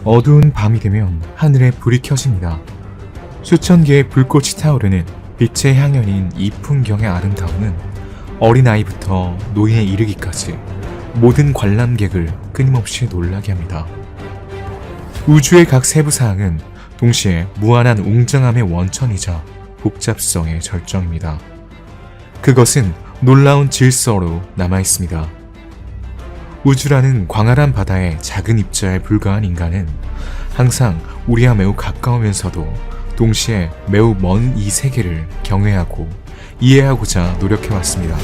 어두운 밤이 되면 하늘에 불이 켜집니다. 수천 개의 불꽃이 타오르는 빛의 향연인 이 풍경의 아름다움은 어린아이부터 노인에 이르기까지 모든 관람객을 끊임없이 놀라게 합니다. 우주의 각 세부사항은 동시에 무한한 웅장함의 원천이자 복잡성의 절정입니다. 그것은 놀라운 질서로 남아있습니다. 우주라는 광활한 바다의 작은 입자에 불과한 인간은 항상 우리와 매우 가까우면서도 동시에 매우 먼 이 세계를 경외하고 이해하고자 노력해왔습니다.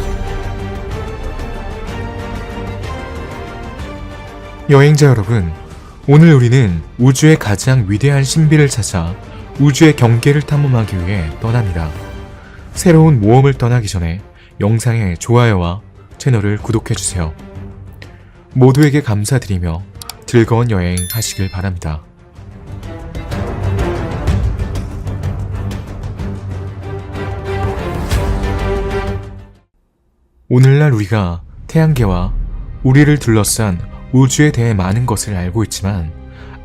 여행자 여러분, 오늘 우리는 우주의 가장 위대한 신비를 찾아 우주의 경계를 탐험하기 위해 떠납니다. 새로운 모험을 떠나기 전에 영상에 좋아요와 채널을 구독해주세요. 모두에게 감사드리며 즐거운 여행 하시길 바랍니다. 오늘날 우리가 태양계와 우리를 둘러싼 우주에 대해 많은 것을 알고 있지만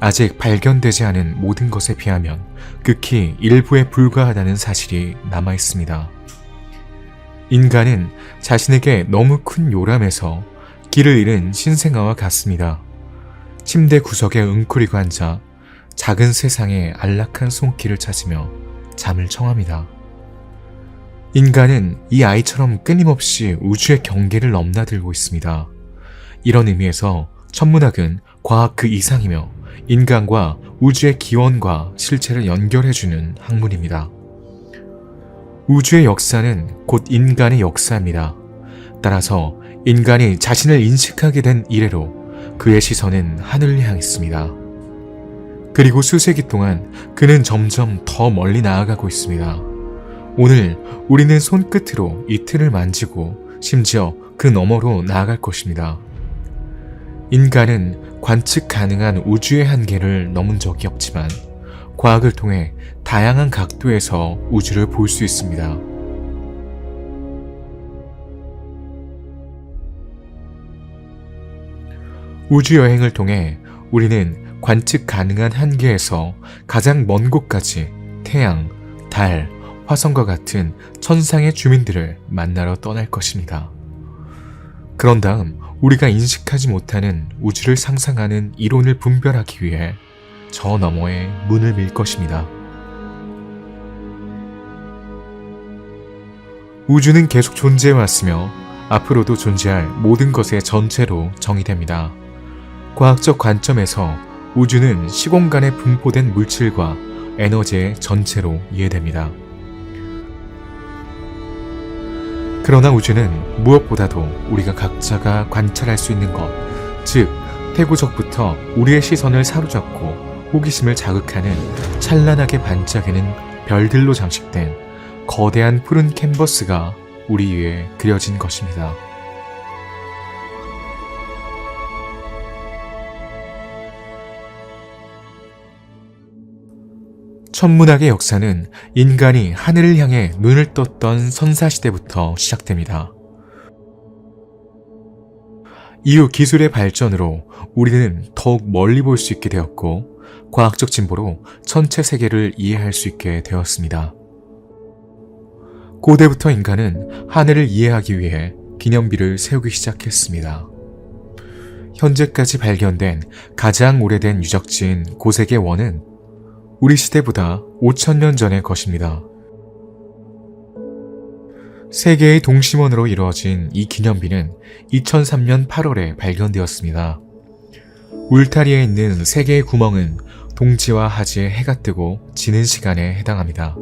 아직 발견되지 않은 모든 것에 비하면 극히 일부에 불과하다는 사실이 남아있습니다. 인간은 자신에게 너무 큰 요람에서 길을 잃은 신생아와 같습니다. 침대 구석에 웅크리고 앉아 작은 세상의 안락한 손길을 찾으며 잠을 청합니다. 인간은 이 아이처럼 끊임없이 우주의 경계를 넘나들고 있습니다. 이런 의미에서 천문학은 과학 그 이상이며 인간과 우주의 기원과 실체를 연결해주는 학문입니다. 우주의 역사는 곧 인간의 역사입니다. 따라서 인간이 자신을 인식하게 된 이래로 그의 시선은 하늘을 향했습니다. 그리고 수세기 동안 그는 점점 더 멀리 나아가고 있습니다. 오늘 우리는 손끝으로 이 틀을 만지고 심지어 그 너머로 나아갈 것입니다. 인간은 관측 가능한 우주의 한계를 넘은 적이 없지만 과학을 통해 다양한 각도에서 우주를 볼 수 있습니다. 우주 여행을 통해 우리는 관측 가능한 한계에서 가장 먼 곳까지 태양, 달, 화성과 같은 천상의 주민들을 만나러 떠날 것입니다. 그런 다음 우리가 인식하지 못하는 우주를 상상하는 이론을 분별하기 위해 저 너머에 문을 밀 것입니다. 우주는 계속 존재해왔으며 앞으로도 존재할 모든 것의 전체로 정의됩니다. 과학적 관점에서 우주는 시공간에 분포된 물질과 에너지의 전체로 이해됩니다. 그러나 우주는 무엇보다도 우리가 각자가 관찰할 수 있는 것, 즉 태고적부터 우리의 시선을 사로잡고 호기심을 자극하는 찬란하게 반짝이는 별들로 장식된 거대한 푸른 캔버스가 우리 위에 그려진 것입니다. 천문학의 역사는 인간이 하늘을 향해 눈을 떴던 선사시대부터 시작됩니다. 이후 기술의 발전으로 우리는 더욱 멀리 볼 수 있게 되었고 과학적 진보로 전체 세계를 이해할 수 있게 되었습니다. 고대부터 인간은 하늘을 이해하기 위해 기념비를 세우기 시작했습니다. 현재까지 발견된 가장 오래된 유적지인 고색의 원은 우리 시대보다 5,000년 전의 것입니다. 세계의 동심원으로 이루어진 이 기념비는 2003년 8월에 발견되었습니다. 울타리에 있는 3개의 구멍은 동지와 하지에 해가 뜨고 지는 시간에 해당합니다.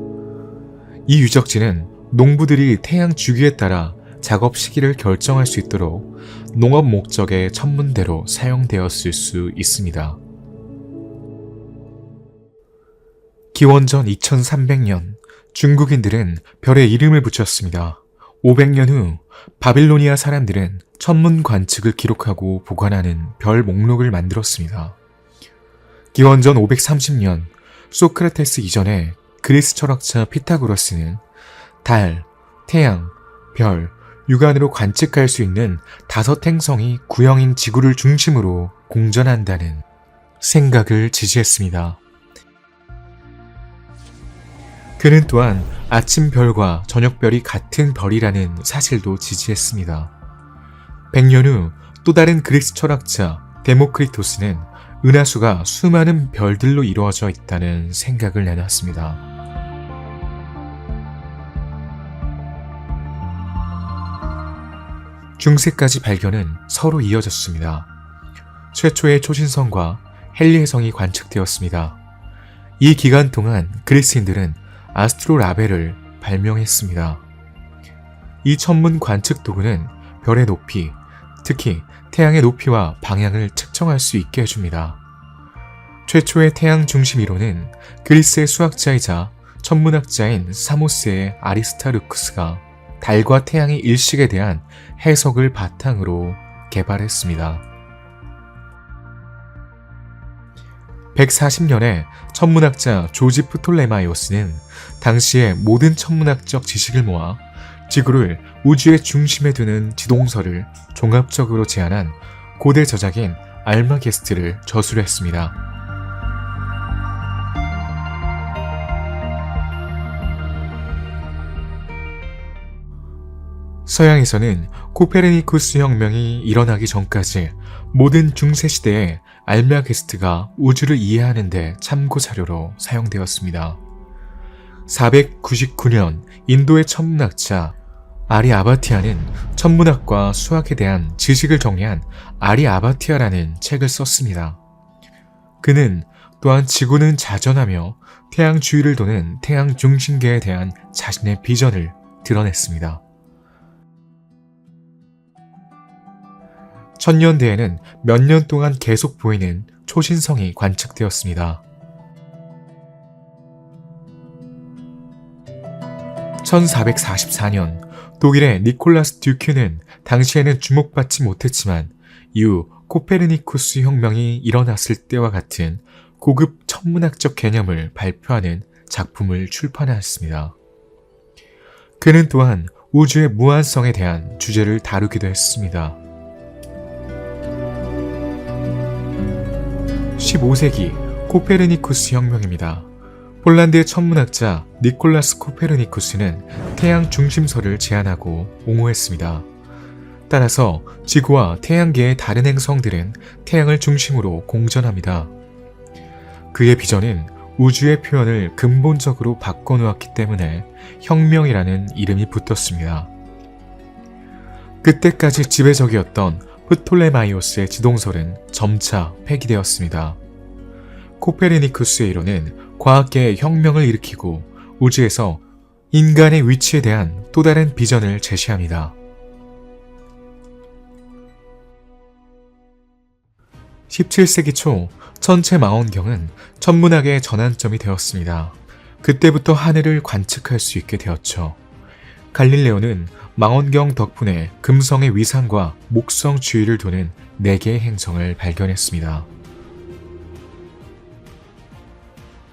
이 유적지는 농부들이 태양 주기에 따라 작업 시기를 결정할 수 있도록 농업 목적의 천문대로 사용되었을 수 있습니다. 기원전 2300년 중국인들은 별에 이름을 붙였습니다. 500년 후 바빌로니아 사람들은 천문 관측을 기록하고 보관하는 별 목록을 만들었습니다. 기원전 530년 소크라테스 이전에 그리스 철학자 피타고라스는 달, 태양, 별, 육안으로 관측할 수 있는 5 행성이 구형인 지구를 중심으로 공전한다는 생각을 지지했습니다. 그는 또한 아침 별과 저녁 별이 같은 별이라는 사실도 지지했습니다. 100년 후 또 다른 그리스 철학자 데모크리토스는 은하수가 수많은 별들로 이루어져 있다는 생각을 내놨습니다. 중세까지 발견은 서로 이어졌습니다. 최초의 초신성과 헨리해성이 관측되었습니다. 이 기간 동안 그리스인들은 아스트로라벨을 발명했습니다. 이 천문 관측 도구는 별의 높이, 특히 태양의 높이와 방향을 측정할 수 있게 해줍니다. 최초의 태양 중심 이론은 그리스의 수학자이자 천문학자인 사모스의 아리스타르쿠스가 달과 태양의 일식에 대한 해석을 바탕으로 개발했습니다. 140년에 천문학자 조지 프톨레마이오스는 당시의 모든 천문학적 지식을 모아 지구를 우주의 중심에 두는 지동설을 종합적으로 제안한 고대 저작인 알마게스트를 저술했습니다. 서양에서는 코페르니쿠스 혁명이 일어나기 전까지 모든 중세시대에 알마게스트가 우주를 이해하는 데 참고 자료로 사용되었습니다. 499년 인도의 천문학자 아리아바티아는 천문학과 수학에 대한 지식을 정리한 아리아바티아라는 책을 썼습니다. 그는 또한 지구는 자전하며 태양 주위를 도는 태양 중심계에 대한 자신의 비전을 드러냈습니다. 천년대에는 몇 년 동안 계속 보이는 초신성이 관측되었습니다. 1444년 독일의 니콜라스 듀큐는 당시에는 주목받지 못했지만 이후 코페르니쿠스 혁명이 일어났을 때와 같은 고급 천문학적 개념을 발표하는 작품을 출판하였습니다. 그는 또한 우주의 무한성에 대한 주제를 다루기도 했습니다. 15세기 코페르니쿠스 혁명입니다. 폴란드의 천문학자 니콜라스 코페르니쿠스는 태양 중심설을 제안하고 옹호했습니다. 따라서 지구와 태양계의 다른 행성들은 태양을 중심으로 공전합니다. 그의 비전은 우주의 표현을 근본적으로 바꿔놓았기 때문에 혁명이라는 이름이 붙었습니다. 그때까지 지배적이었던 프톨레마이오스의 지동설은 점차 폐기되었습니다. 코페르니쿠스의 이론은 과학계의 혁명을 일으키고 우주에서 인간의 위치에 대한 또 다른 비전을 제시합니다. 17세기 초 천체망원경은 천문학의 전환점이 되었습니다. 그때부터 하늘을 관측할 수 있게 되었죠. 갈릴레오는 망원경 덕분에 금성의 위상과 목성 주위를 도는 4개의 행성을 발견했습니다.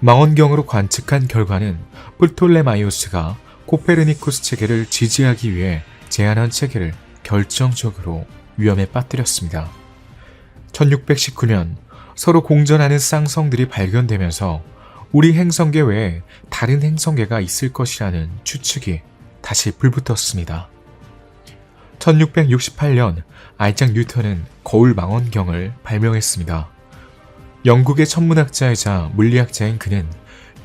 망원경으로 관측한 결과는 프톨레마이오스가 코페르니쿠스 체계를 지지하기 위해 제안한 체계를 결정적으로 위험에 빠뜨렸습니다. 1619년 서로 공전하는 쌍성들이 발견되면서 우리 행성계 외에 다른 행성계가 있을 것이라는 추측이 다시 불붙었습니다. 1668년 아이작 뉴턴은 거울 망원경을 발명했습니다. 영국의 천문학자이자 물리학자인 그는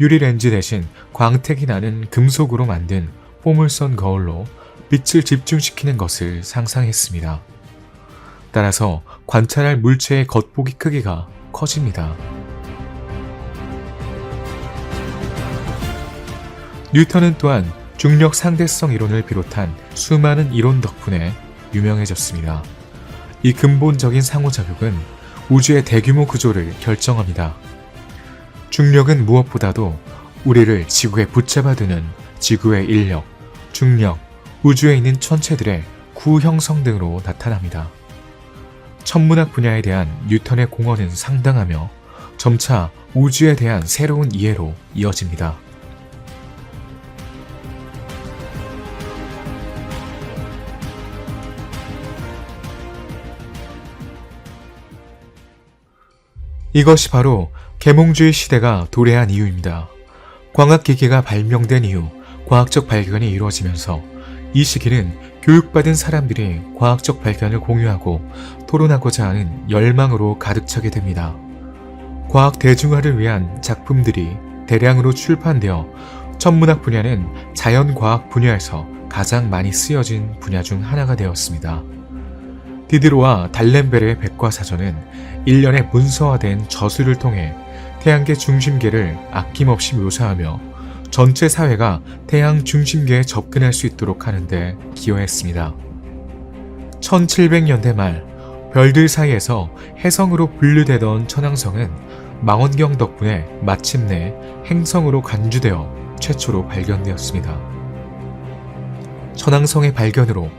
유리렌즈 대신 광택이 나는 금속으로 만든 포물선 거울로 빛을 집중시키는 것을 상상했습니다. 따라서 관찰할 물체의 겉보기 크기가 커집니다. 뉴턴은 또한 중력 상대성 이론을 비롯한 수많은 이론 덕분에 유명해졌습니다. 이 근본적인 상호작용은 우주의 대규모 구조를 결정합니다. 중력은 무엇보다도 우리를 지구에 붙잡아두는 지구의 인력, 중력, 우주에 있는 천체들의 구형성 등으로 나타납니다. 천문학 분야에 대한 뉴턴의 공헌은 상당하며 점차 우주에 대한 새로운 이해로 이어집니다. 이것이 바로 계몽주의 시대가 도래한 이유입니다. 광학기기가 발명된 이후 과학적 발견이 이루어지면서 이 시기는 교육받은 사람들이 과학적 발견을 공유하고 토론하고자 하는 열망으로 가득 차게 됩니다. 과학 대중화를 위한 작품들이 대량으로 출판되어 천문학 분야는 자연과학 분야에서 가장 많이 쓰여진 분야 중 하나가 되었습니다. 디드로와 달렘베르의 백과사전은 일련의 문서화된 저술을 통해 태양계 중심계를 아낌없이 묘사하며 전체 사회가 태양 중심계에 접근할 수 있도록 하는 데 기여했습니다. 1700년대 말 별들 사이에서 혜성으로 분류되던 천왕성은 망원경 덕분에 마침내 행성으로 간주되어 최초로 발견되었습니다. 천왕성의 발견으로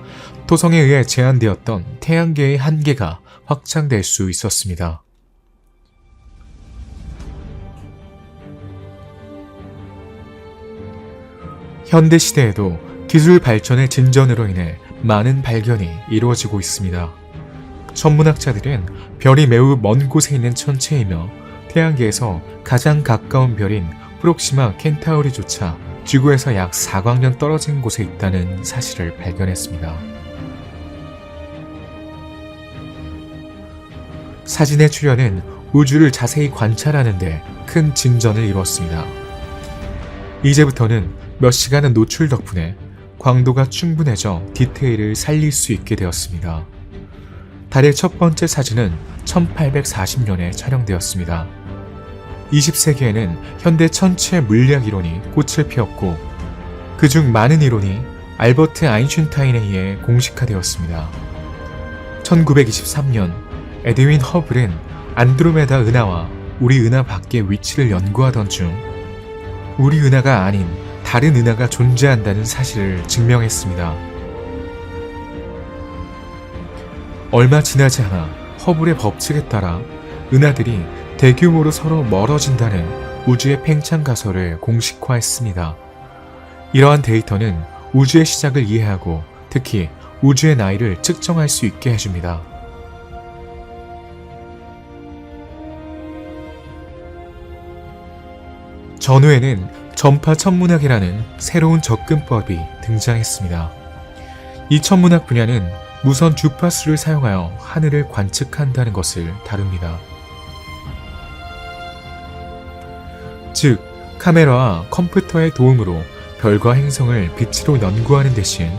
토성에 의해 제한되었던 태양계의 한계가 확장될 수 있었습니다. 현대시대에도 기술 발전의 진전으로 인해 많은 발견이 이루어지고 있습니다. 천문학자들은 별이 매우 먼 곳에 있는 천체이며 태양계에서 가장 가까운 별인 프록시마 켄타우리조차 지구에서 약 4광년 떨어진 곳에 있다는 사실을 발견했습니다. 사진의 출현은 우주를 자세히 관찰하는 데 큰 진전을 이뤘습니다. 이제부터는 몇 시간의 노출 덕분에 광도가 충분해져 디테일을 살릴 수 있게 되었습니다. 달의 첫 번째 사진은 1840년에 촬영되었습니다. 20세기에는 현대 천체 물리학 이론이 꽃을 피웠고 그중 많은 이론이 알버트 아인슈타인에 의해 공식화되었습니다. 1923년 에드윈 허블은 안드로메다 은하와 우리 은하 밖의 위치를 연구하던 중 우리 은하가 아닌 다른 은하가 존재한다는 사실을 증명했습니다. 얼마 지나지 않아 허블의 법칙에 따라 은하들이 대규모로 서로 멀어진다는 우주의 팽창 가설을 공식화했습니다. 이러한 데이터는 우주의 시작을 이해하고 특히 우주의 나이를 측정할 수 있게 해줍니다. 전후에는 전파 천문학이라는 새로운 접근법이 등장했습니다. 이 천문학 분야는 무선 주파수를 사용하여 하늘을 관측한다는 것을 다룹니다. 즉, 카메라와 컴퓨터의 도움으로 별과 행성을 빛으로 연구하는 대신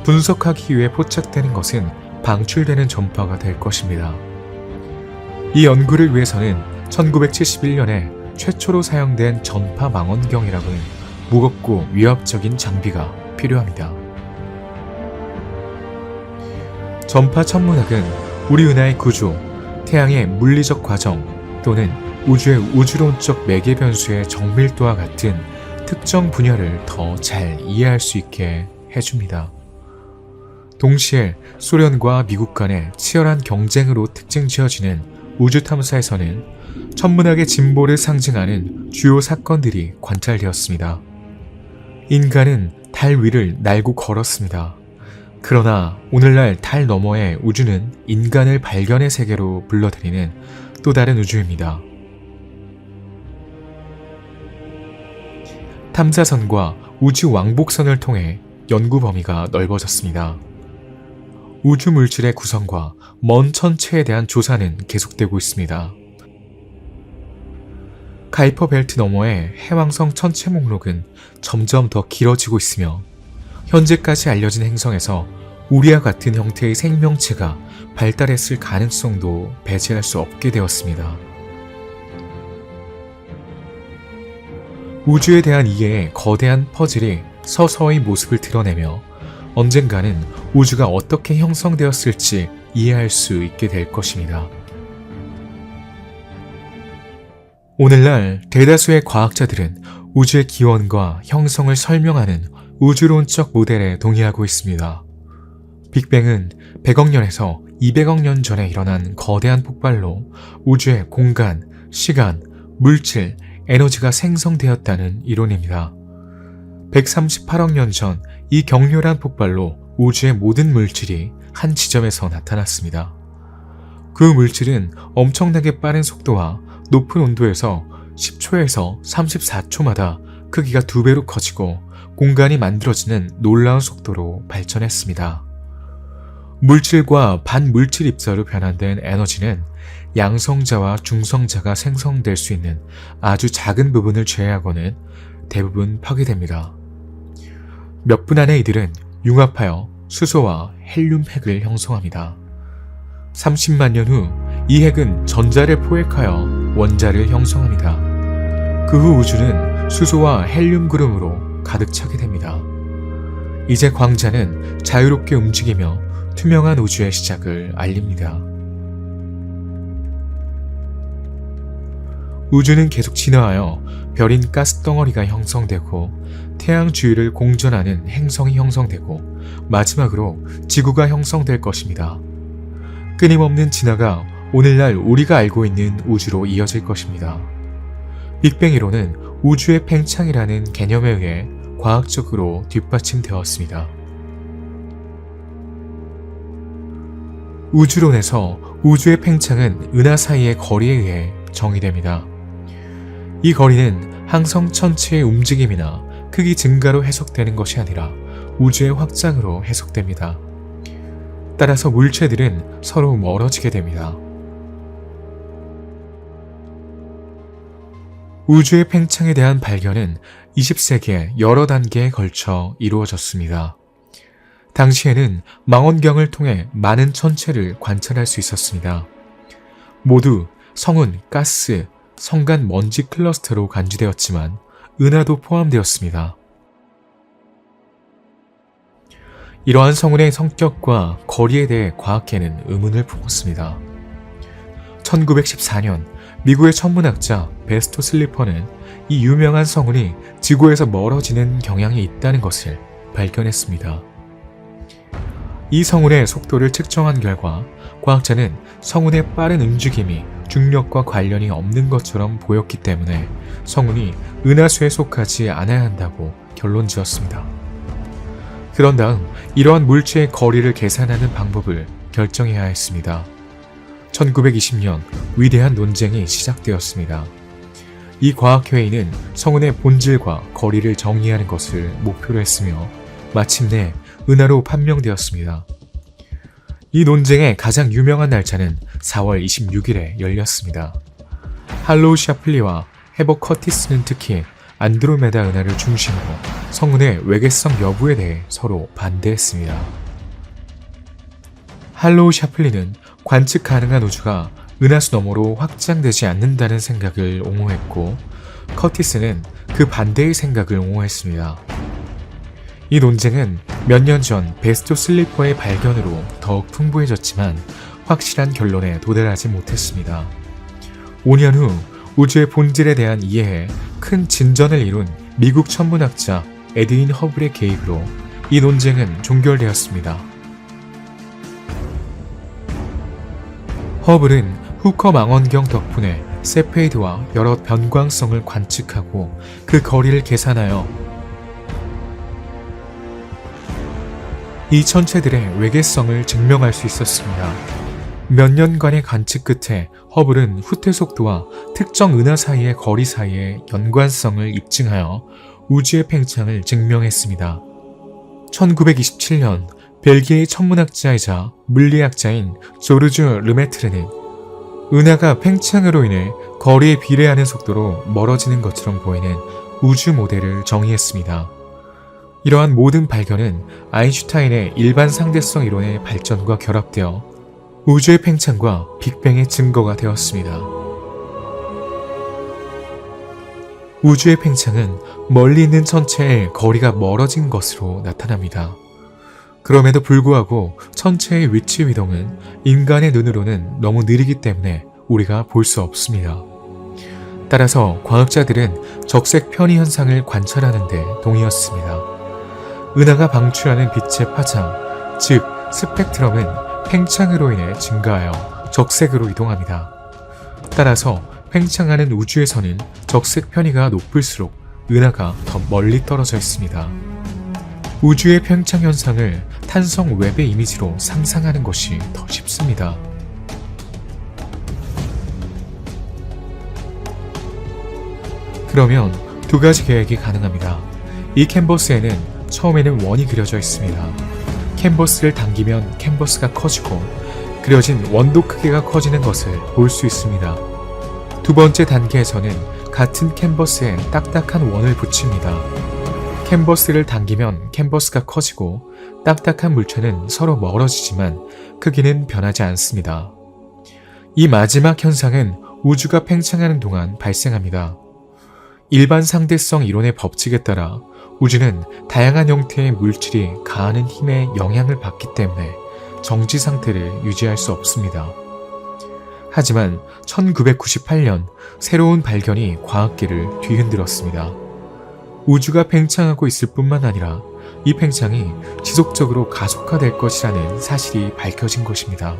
분석하기 위해 포착되는 것은 방출되는 전파가 될 것입니다. 이 연구를 위해서는 1971년에 최초로 사용된 전파 망원경이라고 하는 무겁고 위협적인 장비가 필요합니다. 전파 천문학은 우리 은하의 구조, 태양의 물리적 과정 또는 우주의 우주론적 매개 변수의 정밀도와 같은 특정 분야를 더 잘 이해할 수 있게 해줍니다. 동시에 소련과 미국 간의 치열한 경쟁으로 특징 지어지는 우주 탐사에서는 천문학의 진보를 상징하는 주요 사건들이 관찰되었습니다. 인간은 달 위를 날고 걸었습니다. 그러나 오늘날 달 너머의 우주는 인간을 발견의 세계로 불러들이는 또 다른 우주입니다. 탐사선과 우주 왕복선을 통해 연구 범위가 넓어졌습니다. 우주 물질의 구성과 먼 천체에 대한 조사는 계속되고 있습니다. 카이퍼 벨트 너머의 해왕성 천체 목록은 점점 더 길어지고 있으며 현재까지 알려진 행성에서 우리와 같은 형태의 생명체가 발달했을 가능성도 배제할 수 없게 되었습니다. 우주에 대한 이해의 거대한 퍼즐이 서서히 모습을 드러내며 언젠가는 우주가 어떻게 형성되었을지 이해할 수 있게 될 것입니다. 오늘날 대다수의 과학자들은 우주의 기원과 형성을 설명하는 우주론적 모델에 동의하고 있습니다. 빅뱅은 100억 년에서 200억 년 전에 일어난 거대한 폭발로 우주의 공간, 시간, 물질, 에너지가 생성되었다는 이론입니다. 138억 년 전 이 격렬한 폭발로 우주의 모든 물질이 한 지점에서 나타났습니다. 그 물질은 엄청나게 빠른 속도와 높은 온도에서 10초에서 34초마다 크기가 2배로 커지고 공간이 만들어지는 놀라운 속도로 발전했습니다. 물질과 반물질 입자로 변환된 에너지는 양성자와 중성자가 생성될 수 있는 아주 작은 부분을 제외하고는 대부분 파괴됩니다. 몇 분 안에 이들은 융합하여 수소와 헬륨 핵을 형성합니다. 30만 년 후 이 핵은 전자를 포획하여 원자를 형성합니다. 그 후 우주는 수소와 헬륨 구름으로 가득 차게 됩니다. 이제 광자는 자유롭게 움직이며 투명한 우주의 시작을 알립니다. 우주는 계속 진화하여 별인 가스덩어리가 형성되고 태양 주위를 공전하는 행성이 형성되고 마지막으로 지구가 형성될 것입니다. 끊임없는 진화가 오늘날 우리가 알고 있는 우주로 이어질 것입니다. 빅뱅 이론은 우주의 팽창이라는 개념에 의해 과학적으로 뒷받침되었습니다. 우주론에서 우주의 팽창은 은하 사이의 거리에 의해 정의됩니다. 이 거리는 항성 전체의 움직임이나 크기 증가로 해석되는 것이 아니라 우주의 확장으로 해석됩니다. 따라서 물체들은 서로 멀어지게 됩니다. 우주의 팽창에 대한 발견은 20세기에 여러 단계에 걸쳐 이루어졌습니다. 당시에는 망원경을 통해 많은 천체를 관찰할 수 있었습니다. 모두 성운, 가스, 성간 먼지 클러스터로 간주되었지만 은하도 포함되었습니다. 이러한 성운의 성격과 거리에 대해 과학계는 의문을 품었습니다. 1914년 미국의 천문학자 베스토 슬리퍼는 이 유명한 성운이 지구에서 멀어지는 경향이 있다는 것을 발견했습니다. 이 성운의 속도를 측정한 결과 과학자는 성운의 빠른 움직임이 중력과 관련이 없는 것처럼 보였기 때문에 성운이 은하수에 속하지 않아야 한다고 결론지었습니다. 그런 다음 이러한 물체의 거리를 계산하는 방법을 결정해야 했습니다. 1920년 위대한 논쟁이 시작되었습니다. 이 과학회의는 성운의 본질과 거리를 정의하는 것을 목표로 했으며 마침내 은하로 판명되었습니다. 이 논쟁의 가장 유명한 날짜는 4월 26일에 열렸습니다. 할로우 샤플리와 헤버 커티스는 특히 안드로메다 은하를 중심으로 성운의 외계성 여부에 대해 서로 반대했습니다. 할로우 샤플리는 관측 가능한 우주가 은하수 너머로 확장되지 않는다는 생각을 옹호했고 커티스는 그 반대의 생각을 옹호했습니다. 이 논쟁은 몇 년 전 베스토 슬리퍼의 발견으로 더욱 풍부해졌지만 확실한 결론에 도달하지 못했습니다. 5년 후 우주의 본질에 대한 이해에 큰 진전을 이룬 미국 천문학자 에드윈 허블의 개입으로 이 논쟁은 종결되었습니다. 허블은 후커 망원경 덕분에 세페이드와 여러 변광성을 관측하고 그 거리를 계산하여 이 천체들의 외계성을 증명할 수 있었습니다. 몇 년간의 관측 끝에 허블은 후퇴 속도와 특정 은하 사이의 거리 사이의 연관성을 입증하여 우주의 팽창을 증명했습니다. 1927년 벨기에의 천문학자이자 물리학자인 조르주 르메트르는 은하가 팽창으로 인해 거리에 비례하는 속도로 멀어지는 것처럼 보이는 우주 모델을 정의했습니다. 이러한 모든 발견은 아인슈타인의 일반 상대성 이론의 발전과 결합되어 우주의 팽창과 빅뱅의 증거가 되었습니다. 우주의 팽창은 멀리 있는 천체의 거리가 멀어진 것으로 나타납니다. 그럼에도 불구하고 천체의 위치 이동은 인간의 눈으로는 너무 느리기 때문에 우리가 볼 수 없습니다. 따라서 과학자들은 적색 편의 현상을 관찰하는 데 동의했습니다. 은하가 방출하는 빛의 파장, 즉 스펙트럼은 팽창으로 인해 증가하여 적색으로 이동합니다. 따라서 팽창하는 우주에서는 적색 편의가 높을수록 은하가 더 멀리 떨어져 있습니다. 우주의 팽창 현상을 탄성 웹의 이미지로 상상하는 것이 더 쉽습니다. 그러면 두 가지 계획이 가능합니다. 이 캔버스에는 처음에는 원이 그려져 있습니다. 캔버스를 당기면 캔버스가 커지고 그려진 원도 크기가 커지는 것을 볼 수 있습니다. 두 번째 단계에서는 같은 캔버스에 딱딱한 원을 붙입니다. 캔버스를 당기면 캔버스가 커지고 딱딱한 물체는 서로 멀어지지만 크기는 변하지 않습니다. 이 마지막 현상은 우주가 팽창하는 동안 발생합니다. 일반 상대성 이론의 법칙에 따라 우주는 다양한 형태의 물질이 가하는 힘에 영향을 받기 때문에 정지 상태를 유지할 수 없습니다. 하지만 1998년 새로운 발견이 과학계를 뒤흔들었습니다. 우주가 팽창하고 있을 뿐만 아니라 이 팽창이 지속적으로 가속화될 것이라는 사실이 밝혀진 것입니다.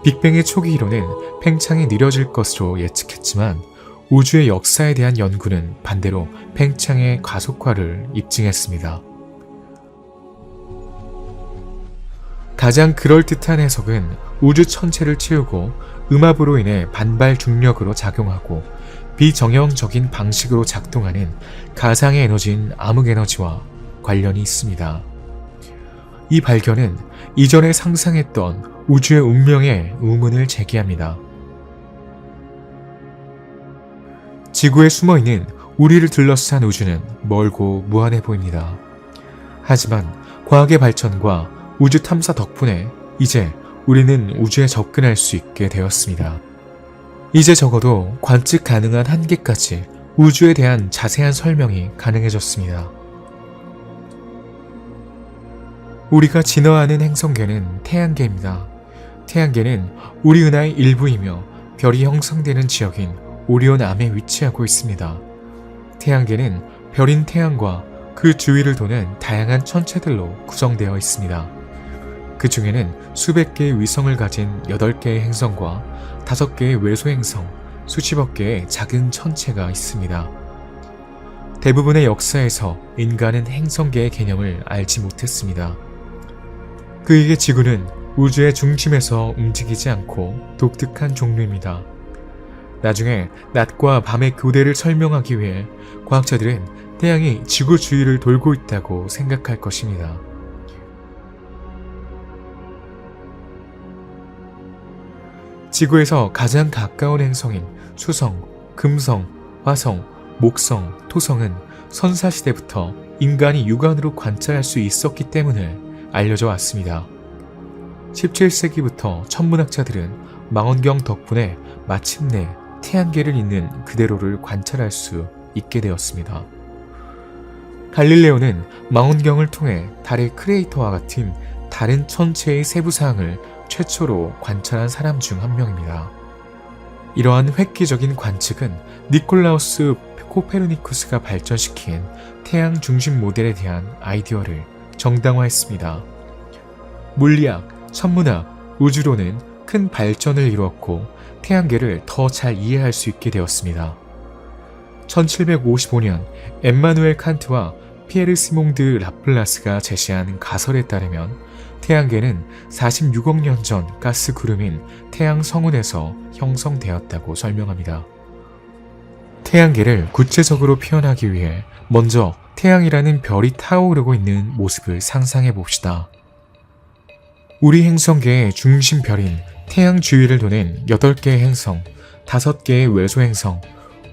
빅뱅의 초기 이론은 팽창이 느려질 것으로 예측했지만 우주의 역사에 대한 연구는 반대로 팽창의 가속화를 입증했습니다. 가장 그럴듯한 해석은 우주 전체를 채우고 음압으로 인해 반발 중력으로 작용하고 비정형적인 방식으로 작동하는 가상의 에너지인 암흑에너지와 관련이 있습니다. 이 발견은 이전에 상상했던 우주의 운명에 의문을 제기합니다. 지구에 숨어있는 우리를 둘러싼 우주는 멀고 무한해 보입니다. 하지만 과학의 발전과 우주 탐사 덕분에 이제 우리는 우주에 접근할 수 있게 되었습니다. 이제 적어도 관측 가능한 한계까지 우주에 대한 자세한 설명이 가능해졌습니다. 우리가 진화하는 행성계는 태양계입니다. 태양계는 우리 은하의 일부이며 별이 형성되는 지역인 오리온 암에 위치하고 있습니다. 태양계는 별인 태양과 그 주위를 도는 다양한 천체들로 구성되어 있습니다. 그 중에는 수백 개의 위성을 가진 8개의 행성과 5개의 외소 행성, 수십억 개의 작은 천체가 있습니다. 대부분의 역사에서 인간은 행성계의 개념을 알지 못했습니다. 그에게 지구는 우주의 중심에서 움직이지 않고 독특한 종류입니다. 나중에 낮과 밤의 교대를 설명하기 위해 과학자들은 태양이 지구 주위를 돌고 있다고 생각할 것입니다. 지구에서 가장 가까운 행성인 수성, 금성, 화성, 목성, 토성은 선사시대부터 인간이 육안으로 관찰할 수 있었기 때문에 알려져 왔습니다. 17세기부터 천문학자들은 망원경 덕분에 마침내 태양계를 있는 그대로를 관찰할 수 있게 되었습니다. 갈릴레오는 망원경을 통해 달의 크레이터와 같은 다른 천체의 세부 사항을 최초로 관찰한 사람 중 한 명입니다. 이러한 획기적인 관측은 니콜라우스 코페르니쿠스가 발전시킨 태양 중심 모델에 대한 아이디어를 정당화했습니다. 물리학, 천문학, 우주론은 큰 발전을 이루었고 태양계를 더 잘 이해할 수 있게 되었습니다. 1755년 엠마누엘 칸트와 피에르 시몽 드 라플라스가 제시한 가설에 따르면 태양계는 46억 년 전 가스 구름인 태양 성운에서 형성되었다고 설명합니다. 태양계를 구체적으로 표현하기 위해 먼저 태양이라는 별이 타오르고 있는 모습을 상상해 봅시다. 우리 행성계의 중심별인 태양 주위를 도는 8개의 행성, 5개의 외소 행성,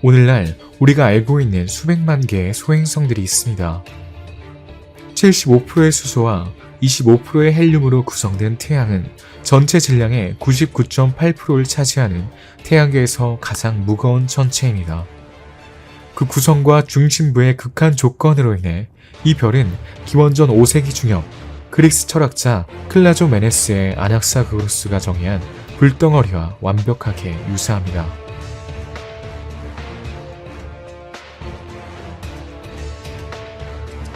오늘날 우리가 알고 있는 수백만 개의 소행성들이 있습니다. 75%의 수소와 25%의 헬륨으로 구성된 태양은 전체 질량의 99.8%를 차지하는 태양계에서 가장 무거운 천체입니다. 그 구성과 중심부의 극한 조건으로 인해 이 별은 기원전 5세기 중엽 그리스 철학자 클라조메네스의 아낙사고로스가 정의한 불덩어리와 완벽하게 유사합니다.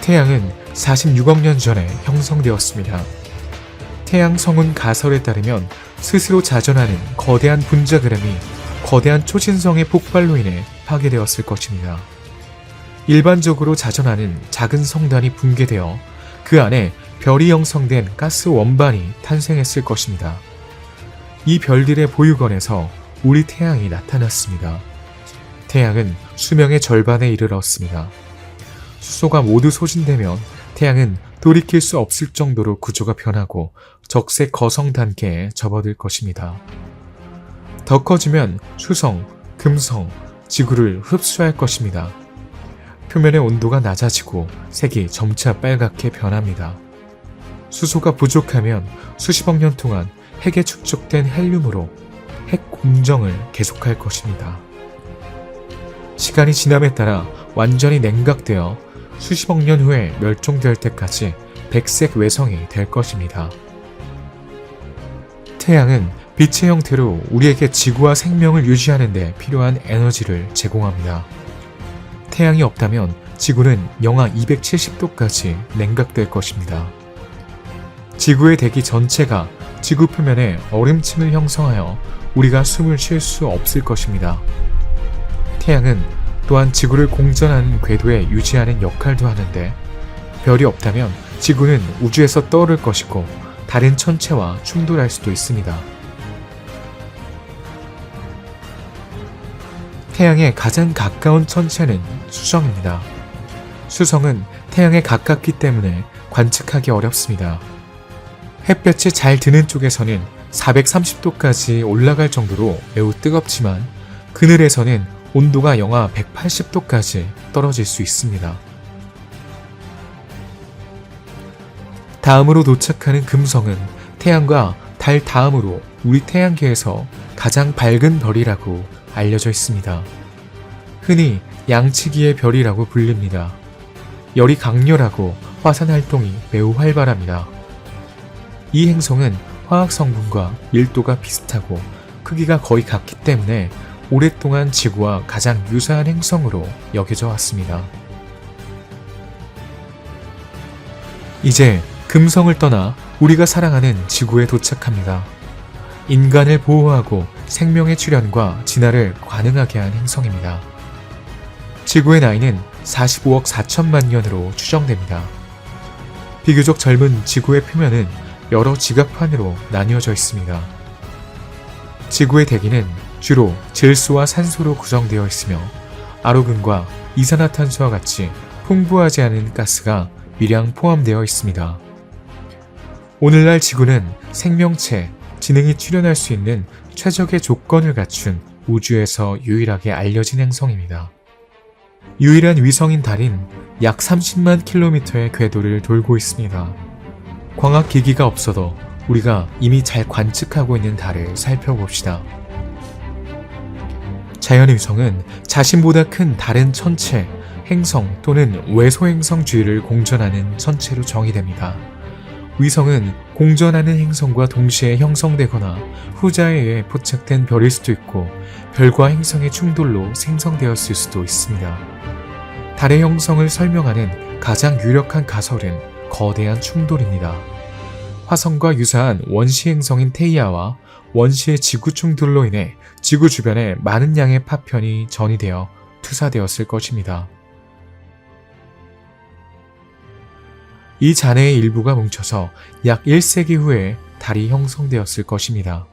태양은 46억 년 전에 형성되었습니다. 태양 성운 가설에 따르면 스스로 자전하는 거대한 분자그램이 거대한 초신성의 폭발로 인해 파괴되었을 것입니다. 일반적으로 자전하는 작은 성단이 붕괴되어 그 안에 별이 형성된 가스 원반이 탄생했을 것입니다. 이 별들의 보유권에서 우리 태양이 나타났습니다. 태양은 수명의 절반에 이르렀습니다. 수소가 모두 소진되면 태양은 돌이킬 수 없을 정도로 구조가 변하고 적색 거성 단계에 접어들 것입니다. 더 커지면 수성, 금성, 지구를 흡수할 것입니다. 표면의 온도가 낮아지고 색이 점차 빨갛게 변합니다. 수소가 부족하면 수십억 년 동안 핵에 축적된 헬륨으로 핵 공정을 계속할 것입니다. 시간이 지남에 따라 완전히 냉각되어 수십억 년 후에 멸종될 때까지 백색 외성이 될 것입니다. 태양은 빛의 형태로 우리에게 지구와 생명을 유지하는 데 필요한 에너지를 제공합니다. 태양이 없다면 지구는 영하 270도까지 냉각될 것입니다. 지구의 대기 전체가 지구 표면에 얼음층을 형성하여 우리가 숨을 쉴 수 없을 것입니다. 태양은 또한 지구를 공전하는 궤도에 유지하는 역할도 하는데 별이 없다면 지구는 우주에서 떠오를 것이고 다른 천체와 충돌할 수도 있습니다. 태양에 가장 가까운 천체는 수성입니다. 수성은 태양에 가깝기 때문에 관측하기 어렵습니다. 햇볕이 잘 드는 쪽에서는 430도까지 올라갈 정도로 매우 뜨겁지만 그늘에서는 온도가 영하 180도까지 떨어질 수 있습니다. 다음으로 도착하는 금성은 태양과 달 다음으로 우리 태양계에서 가장 밝은 별이라고 알려져 있습니다. 흔히 양치기의 별이라고 불립니다. 열이 강렬하고 화산 활동이 매우 활발합니다. 이 행성은 화학 성분과 밀도가 비슷하고 크기가 거의 같기 때문에 오랫동안 지구와 가장 유사한 행성으로 여겨져 왔습니다. 이제 금성을 떠나 우리가 사랑하는 지구에 도착합니다. 인간을 보호하고 생명의 출현과 진화를 가능하게 한 행성입니다. 지구의 나이는 45억 4천만 년으로 추정됩니다. 비교적 젊은 지구의 표면은 여러 지각판으로 나뉘어져 있습니다. 지구의 대기는 주로 질소와 산소로 구성되어 있으며 아로근과 이산화탄소와 같이 풍부하지 않은 가스가 미량 포함되어 있습니다. 오늘날 지구는 생명체, 지능이 출현할 수 있는 최적의 조건을 갖춘 우주에서 유일하게 알려진 행성입니다. 유일한 위성인 달인 약 30만 킬로미터의 궤도를 돌고 있습니다. 광학기기가 없어도 우리가 이미 잘 관측하고 있는 달을 살펴봅시다. 자연위성은 자신보다 큰 다른 천체, 행성 또는 외소행성 주위를 공전하는 천체로 정의됩니다. 위성은 공전하는 행성과 동시에 형성되거나 후자에 의해 포착된 별일 수도 있고 별과 행성의 충돌로 생성되었을 수도 있습니다. 달의 형성을 설명하는 가장 유력한 가설은 거대한 충돌입니다. 화성과 유사한 원시 행성인 테이아와 원시의 지구 충돌로 인해 지구 주변에 많은 양의 파편이 전이되어 투사되었을 것입니다. 이 잔해의 일부가 뭉쳐서 약 1세기 후에 달이 형성되었을 것입니다.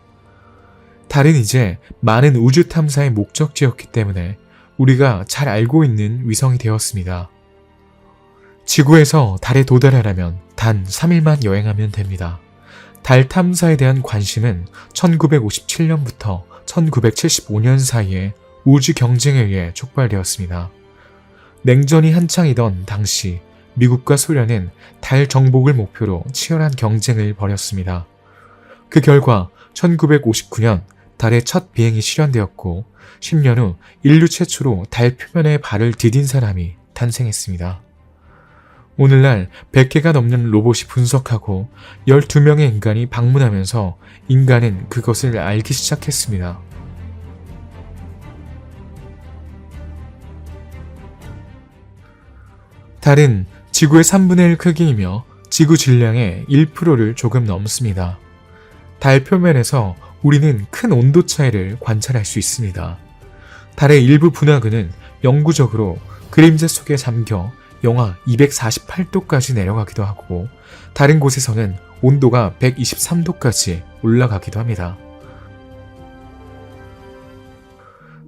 달은 이제 많은 우주 탐사의 목적지였기 때문에 우리가 잘 알고 있는 위성이 되었습니다. 지구에서 달에 도달하려면 단 3일만 여행하면 됩니다. 달 탐사에 대한 관심은 1957년부터 1975년 사이에 우주 경쟁에 의해 촉발되었습니다. 냉전이 한창이던 당시 미국과 소련은 달 정복을 목표로 치열한 경쟁을 벌였습니다. 그 결과 1959년 달의 첫 비행이 실현되었고 10년 후 인류 최초로 달 표면에 발을 디딘 사람이 탄생했습니다. 오늘날 100개가 넘는 로봇이 분석하고 12명의 인간이 방문하면서 인간은 그것을 알기 시작했습니다. 달은 지구의 3분의 1 크기이며 지구 질량의 1%를 조금 넘습니다. 달 표면에서 우리는 큰 온도 차이를 관찰할 수 있습니다. 달의 일부 분화구는 영구적으로 그림자 속에 잠겨 영하 248도까지 내려가기도 하고 다른 곳에서는 온도가 123도까지 올라가기도 합니다.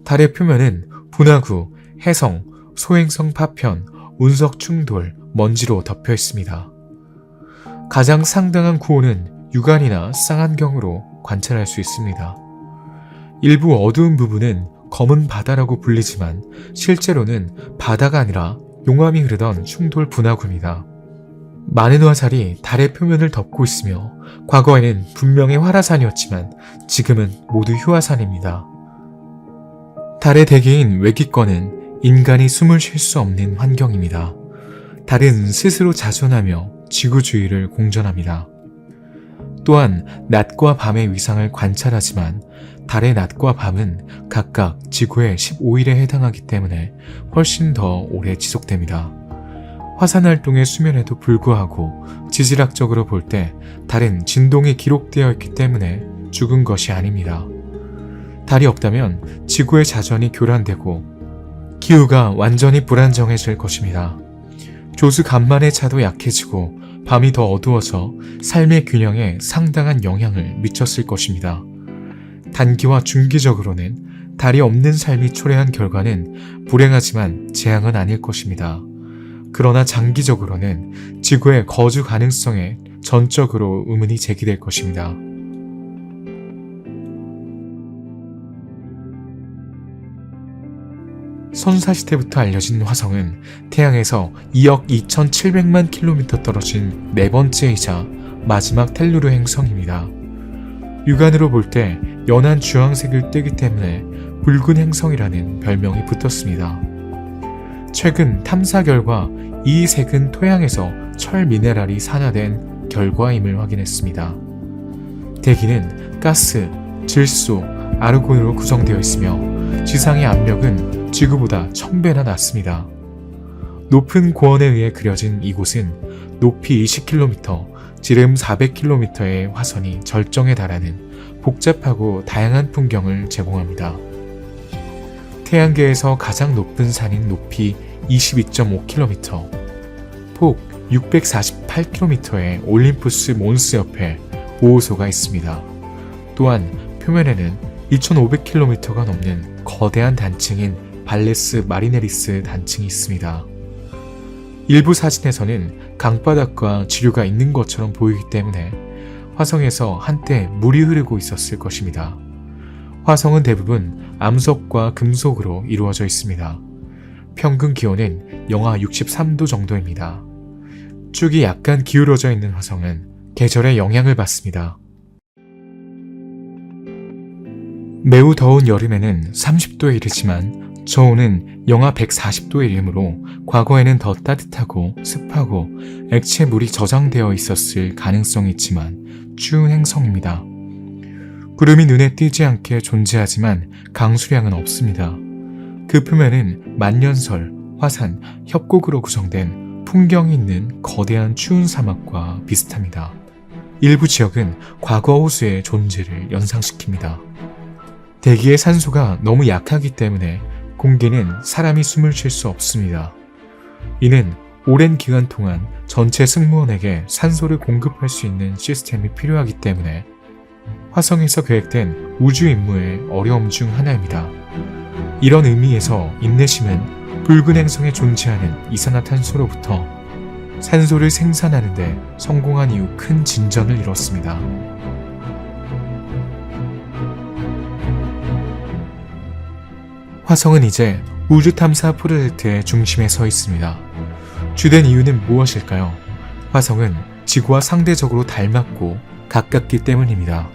달의 표면은 분화구, 해성, 소행성 파편, 운석 충돌, 먼지로 덮여 있습니다. 가장 상당한 구호는 육안이나 쌍안경으로 관찰할 수 있습니다. 일부 어두운 부분은 검은 바다라고 불리지만 실제로는 바다가 아니라 용암이 흐르던 충돌 분화구입니다. 많은 화살이 달의 표면을 덮고 있으며 과거에는 분명히 활화산이었지만 지금은 모두 휴화산입니다. 달의 대기인 외기권은 인간이 숨을 쉴 수 없는 환경입니다. 달은 스스로 자존하며 지구 주위를 공전합니다. 또한 낮과 밤의 위상을 관찰하지만 달의 낮과 밤은 각각 지구의 15일에 해당하기 때문에 훨씬 더 오래 지속됩니다. 화산 활동의 수면에도 불구하고 지질학적으로 볼 때 달은 진동이 기록되어 있기 때문에 죽은 것이 아닙니다. 달이 없다면 지구의 자전이 교란되고 기후가 완전히 불안정해질 것입니다. 조수 간만의 차도 약해지고 밤이 더 어두워서 삶의 균형에 상당한 영향을 미쳤을 것입니다. 단기와 중기적으로는 달이 없는 삶이 초래한 결과는 불행하지만 재앙은 아닐 것입니다. 그러나 장기적으로는 지구의 거주 가능성에 전적으로 의문이 제기될 것입니다. 선사시대부터 알려진 화성은 태양에서 2억 2,700만 킬로미터 떨어진 네 번째이자 마지막 텔루르 행성입니다. 육안으로 볼 때 연한 주황색을 띠기 때문에 붉은 행성이라는 별명이 붙었습니다. 최근 탐사 결과 이 색은 토양에서 철 미네랄이 산화된 결과임을 확인했습니다. 대기는 가스, 질소, 아르곤으로 구성되어 있으며 지상의 압력은 지구보다 1000배나 낮습니다. 높은 고원에 의해 그려진 이곳은 높이 20km, 지름 400km의 화선이 절정에 달하는 복잡하고 다양한 풍경을 제공합니다. 태양계에서 가장 높은 산인 높이 22.5km, 폭 648km의 올림푸스 몬스 옆에 보호소가 있습니다. 또한 표면에는 2500km가 넘는 거대한 단층인 발레스 마리네리스 단층이 있습니다. 일부 사진에서는 강바닥과 지류가 있는 것처럼 보이기 때문에 화성에서 한때 물이 흐르고 있었을 것입니다. 화성은 대부분 암석과 금속으로 이루어져 있습니다. 평균 기온은 영하 63도 정도입니다. 쭉이 약간 기울어져 있는 화성은 계절의 영향을 받습니다. 매우 더운 여름에는 30도에 이르지만 저온은 영하 140도에 이르므로 과거에는 더 따뜻하고 습하고 액체 물이 저장되어 있었을 가능성이 있지만 추운 행성입니다. 구름이 눈에 띄지 않게 존재하지만 강수량은 없습니다. 그 표면은 만년설, 화산, 협곡으로 구성된 풍경이 있는 거대한 추운 사막과 비슷합니다. 일부 지역은 과거 호수의 존재를 연상시킵니다. 대기의 산소가 너무 약하기 때문에 공기는 사람이 숨을 쉴 수 없습니다. 이는 오랜 기간 동안 전체 승무원에게 산소를 공급할 수 있는 시스템이 필요하기 때문에 화성에서 계획된 우주 임무의 어려움 중 하나입니다. 이런 의미에서 인내심은 붉은 행성에 존재하는 이산화탄소로부터 산소를 생산하는 데 성공한 이후 큰 진전을 이뤘습니다. 화성은 이제 우주 탐사 프로젝트의 중심에 서 있습니다. 주된 이유는 무엇일까요? 화성은 지구와 상대적으로 닮았고 가깝기 때문입니다.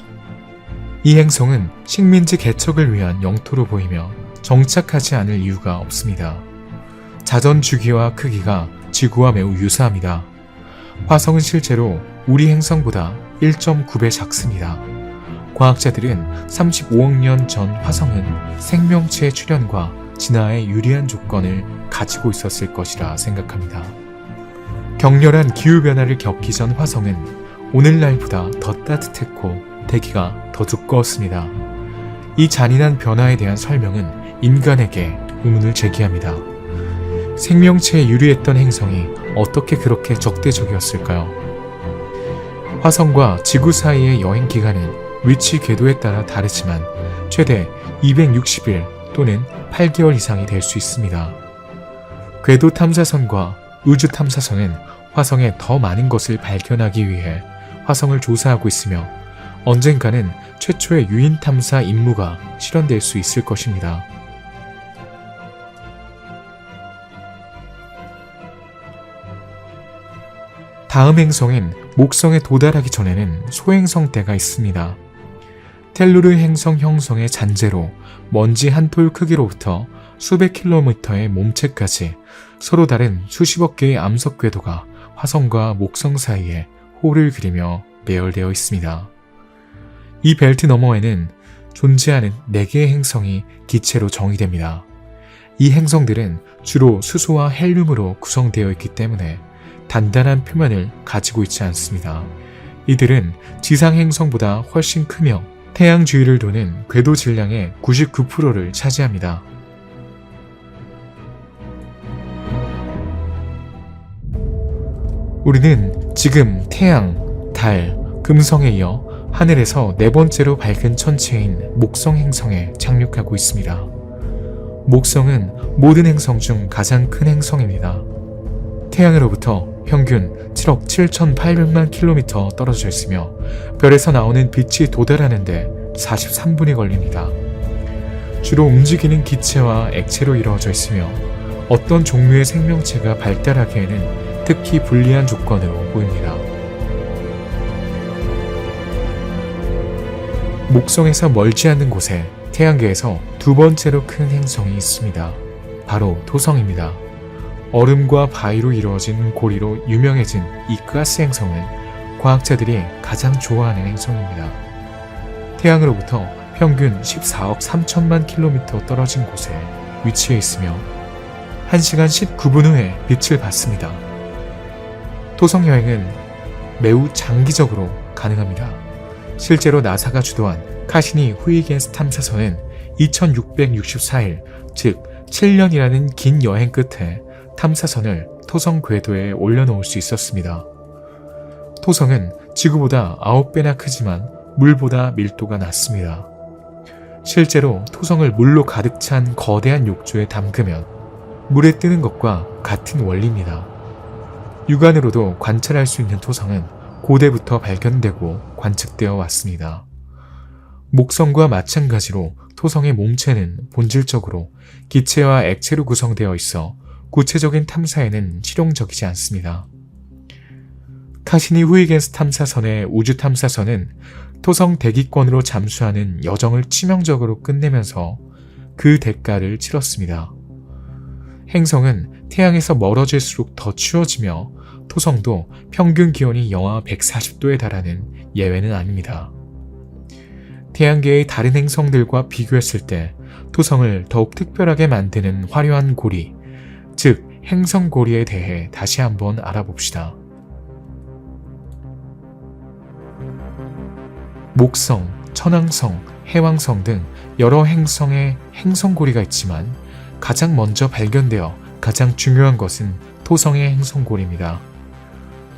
이 행성은 식민지 개척을 위한 영토로 보이며 정착하지 않을 이유가 없습니다. 자전 주기와 크기가 지구와 매우 유사합니다. 화성은 실제로 우리 행성보다 1.9배 작습니다. 과학자들은 35억 년 전 화성은 생명체의 출현과 진화에 유리한 조건을 가지고 있었을 것이라 생각합니다. 격렬한 기후변화를 겪기 전 화성은 오늘날보다 더 따뜻했고 대기가 더 두꺼웠습니다. 이 잔인한 변화에 대한 설명은 인간에게 의문을 제기합니다. 생명체에 유리했던 행성이 어떻게 그렇게 적대적이었을까요? 화성과 지구 사이의 여행 기간은 위치 궤도에 따라 다르지만 최대 260일 또는 8개월 이상이 될 수 있습니다. 궤도 탐사선과 우주 탐사선은 화성에 더 많은 것을 발견하기 위해 화성을 조사하고 있으며 언젠가는 최초의 유인 탐사 임무가 실현될 수 있을 것입니다. 다음 행성인 목성에 도달하기 전에는 소행성 때가 있습니다. 텔루르 행성 형성의 잔재로 먼지 한 톨 크기로부터 수백 킬로미터의 몸체까지 서로 다른 수십억 개의 암석 궤도가 화성과 목성 사이에 홀을 그리며 배열되어 있습니다. 이 벨트 너머에는 존재하는 4개의 행성이 기체로 정의됩니다. 이 행성들은 주로 수소와 헬륨으로 구성되어 있기 때문에 단단한 표면을 가지고 있지 않습니다. 이들은 지상 행성보다 훨씬 크며 태양 주위를 도는 궤도 질량의 99%를 차지합니다. 우리는 지금 태양, 달, 금성에 이어 하늘에서 4번째로 밝은 천체인 목성 행성에 착륙하고 있습니다. 목성은 모든 행성 중 가장 큰 행성입니다. 태양으로부터 평균 7억 7,800만 킬로미터 떨어져 있으며 별에서 나오는 빛이 도달하는데 43분이 걸립니다. 주로 움직이는 기체와 액체로 이루어져 있으며 어떤 종류의 생명체가 발달하기에는 특히 불리한 조건으로 보입니다. 목성에서 멀지 않는 곳에 태양계에서 2번째로 큰 행성이 있습니다. 바로 토성입니다. 얼음과 바위로 이루어진 고리로 유명해진 이 가스 행성은 과학자들이 가장 좋아하는 행성입니다. 태양으로부터 평균 14억 3천만 킬로미터 떨어진 곳에 위치해 있으며 1시간 19분 후에 빛을 받습니다. 토성 여행은 매우 장기적으로 가능합니다. 실제로 나사가 주도한 카시니 후이겐스 탐사선은 2664일, 즉 7년이라는 긴 여행 끝에 탐사선을 토성 궤도에 올려놓을 수 있었습니다. 토성은 지구보다 9배나 크지만 물보다 밀도가 낮습니다. 실제로 토성을 물로 가득 찬 거대한 욕조에 담그면 물에 뜨는 것과 같은 원리입니다. 육안으로도 관찰할 수 있는 토성은 고대부터 발견되고 관측되어 왔습니다. 목성과 마찬가지로 토성의 몸체는 본질적으로 기체와 액체로 구성되어 있어 구체적인 탐사에는 실용적이지 않습니다. 카시니 후이겐스 탐사선의 우주 탐사선은 토성 대기권으로 잠수하는 여정을 치명적으로 끝내면서 그 대가를 치렀습니다. 행성은 태양에서 멀어질수록 더 추워지며 토성도 평균 기온이 영하 140도에 달하는 예외는 아닙니다. 태양계의 다른 행성들과 비교했을 때 토성을 더욱 특별하게 만드는 화려한 고리, 즉 행성고리에 대해 다시 한번 알아봅시다. 목성, 천왕성, 해왕성 등 여러 행성에 행성고리가 있지만 가장 먼저 발견되어 가장 중요한 것은 토성의 행성고리입니다.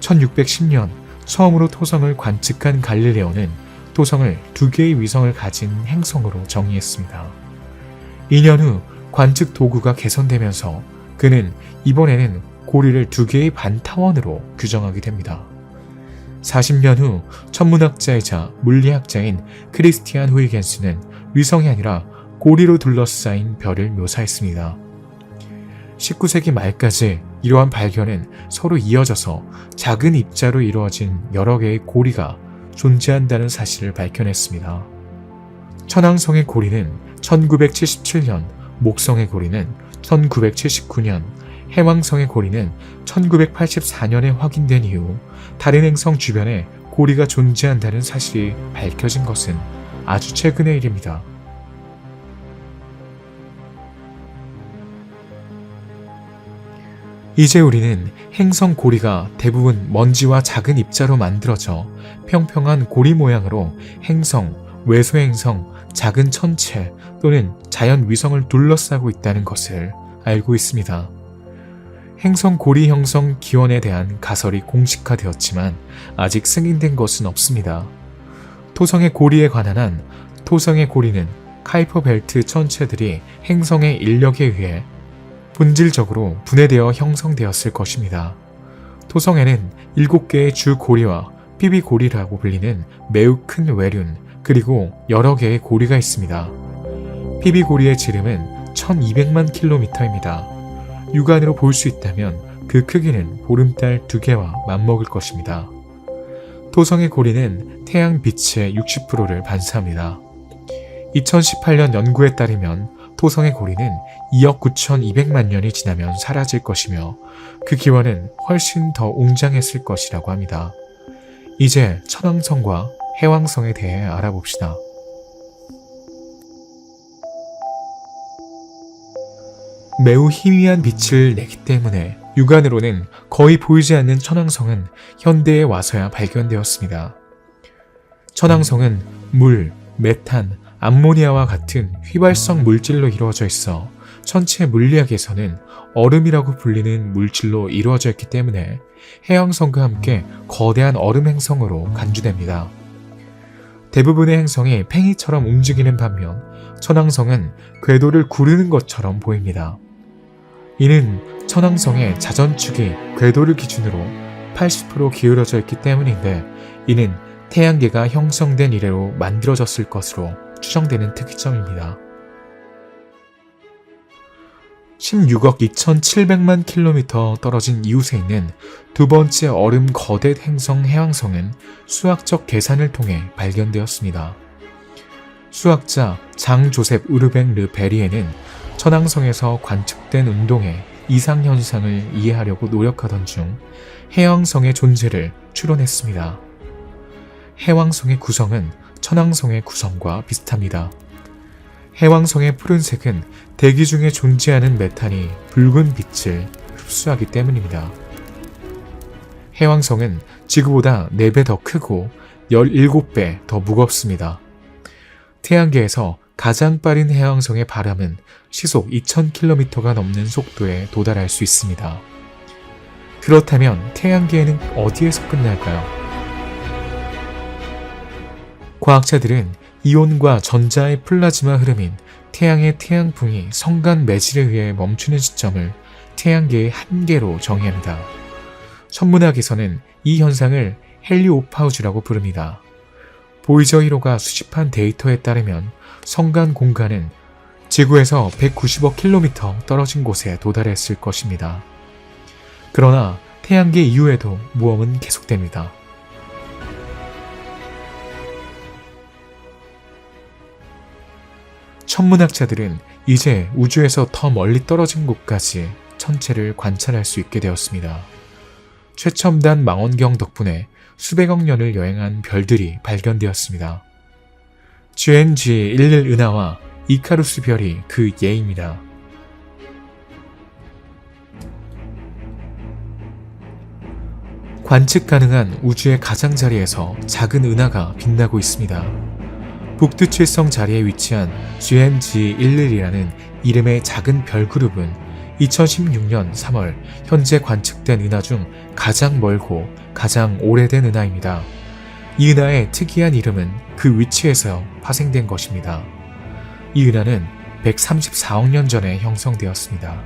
1610년 처음으로 토성을 관측한 갈릴레오는 토성을 2개의 위성을 가진 행성으로 정의했습니다. 2년 후 관측 도구가 개선되면서 그는 이번에는 고리를 2개의 반타원으로 규정하게 됩니다. 40년 후 천문학자이자 물리학자인 크리스티안 후이겐스는 위성이 아니라 고리로 둘러싸인 별을 묘사했습니다. 19세기 말까지 이러한 발견은 서로 이어져서 작은 입자로 이루어진 여러 개의 고리가 존재한다는 사실을 밝혀냈습니다. 천왕성의 고리는 1977년, 목성의 고리는 1979년, 해왕성의 고리는 1984년에 확인된 이후 다른 행성 주변에 고리가 존재한다는 사실이 밝혀진 것은 아주 최근의 일입니다. 이제 우리는 행성 고리가 대부분 먼지와 작은 입자로 만들어져 평평한 고리 모양으로 행성, 외소행성, 작은 천체 또는 자연 위성을 둘러싸고 있다는 것을 알고 있습니다. 행성 고리 형성 기원에 대한 가설이 공식화되었지만 아직 승인된 것은 없습니다. 토성의 고리에 관한 한 토성의 고리는 카이퍼 벨트 천체들이 행성의 인력에 의해 본질적으로 분해되어 형성되었을 것입니다. 토성에는 7개의 주 고리와 피비 고리라고 불리는 매우 큰 외륜, 그리고 여러 개의 고리가 있습니다. 피비 고리의 지름은 1200만 킬로미터입니다. 육안으로 볼 수 있다면 그 크기는 보름달 2개와 맞먹을 것입니다. 토성의 고리는 태양 빛의 60%를 반사합니다. 2018년 연구에 따르면 토성의 고리는 2억 9,200만 년이 지나면 사라질 것이며 그 기원은 훨씬 더 웅장했을 것이라고 합니다. 이제 천왕성과 해왕성에 대해 알아봅시다. 매우 희미한 빛을 내기 때문에 육안으로는 거의 보이지 않는 천왕성은 현대에 와서야 발견되었습니다. 천왕성은 물, 메탄, 암모니아와 같은 휘발성 물질로 이루어져 있어 천체 물리학에서는 얼음이라고 불리는 물질로 이루어져 있기 때문에 해왕성과 함께 거대한 얼음 행성으로 간주됩니다. 대부분의 행성이 팽이처럼 움직이는 반면 천왕성은 궤도를 구르는 것처럼 보입니다. 이는 천왕성의 자전축이 궤도를 기준으로 80% 기울어져 있기 때문인데 이는 태양계가 형성된 이래로 만들어졌을 것으로 추정되는 특이점입니다. 16억 2,700만 킬로미터 떨어진 이웃에 있는 두 번째 얼음 거대 행성 해왕성은 수학적 계산을 통해 발견되었습니다. 수학자 장 조셉 우르뱅 르 베리에는 천왕성에서 관측된 운동의 이상현상을 이해하려고 노력하던 중 해왕성의 존재를 추론했습니다. 해왕성의 구성은 천왕성의 구성과 비슷합니다. 해왕성의 푸른색은 대기 중에 존재하는 메탄이 붉은 빛을 흡수하기 때문입니다. 해왕성은 지구보다 4배 더 크고 17배 더 무겁습니다. 태양계에서 가장 빠른 해왕성의 바람은 시속 2000km가 넘는 속도에 도달할 수 있습니다. 그렇다면 태양계에는 어디에서 끝날까요? 과학자들은 이온과 전자의 플라즈마 흐름인 태양의 태양풍이 성간 매질에 의해 멈추는 시점을 태양계의 한계로 정의합니다. 천문학에서는 이 현상을 헬리오파우즈라고 부릅니다. 보이저 1호가 수집한 데이터에 따르면 성간 공간은 지구에서 190억 킬로미터 떨어진 곳에 도달했을 것입니다. 그러나 태양계 이후에도 모험은 계속됩니다. 천문학자들은 이제 우주에서 더 멀리 떨어진 곳까지 천체를 관찰할 수 있게 되었습니다. 최첨단 망원경 덕분에 수백억 년을 여행한 별들이 발견되었습니다. GNG11 은하와 이카루스 별이 그 예입니다. 관측 가능한 우주의 가장자리에서 작은 은하가 빛나고 있습니다. 북두칠성 자리에 위치한 GNG11이라는 이름의 작은 별 그룹은 2016년 3월 현재 관측된 은하 중 가장 멀고 가장 오래된 은하입니다. 이 은하의 특이한 이름은 그 위치에서 파생된 것입니다. 이 은하는 134억 년 전에 형성되었습니다.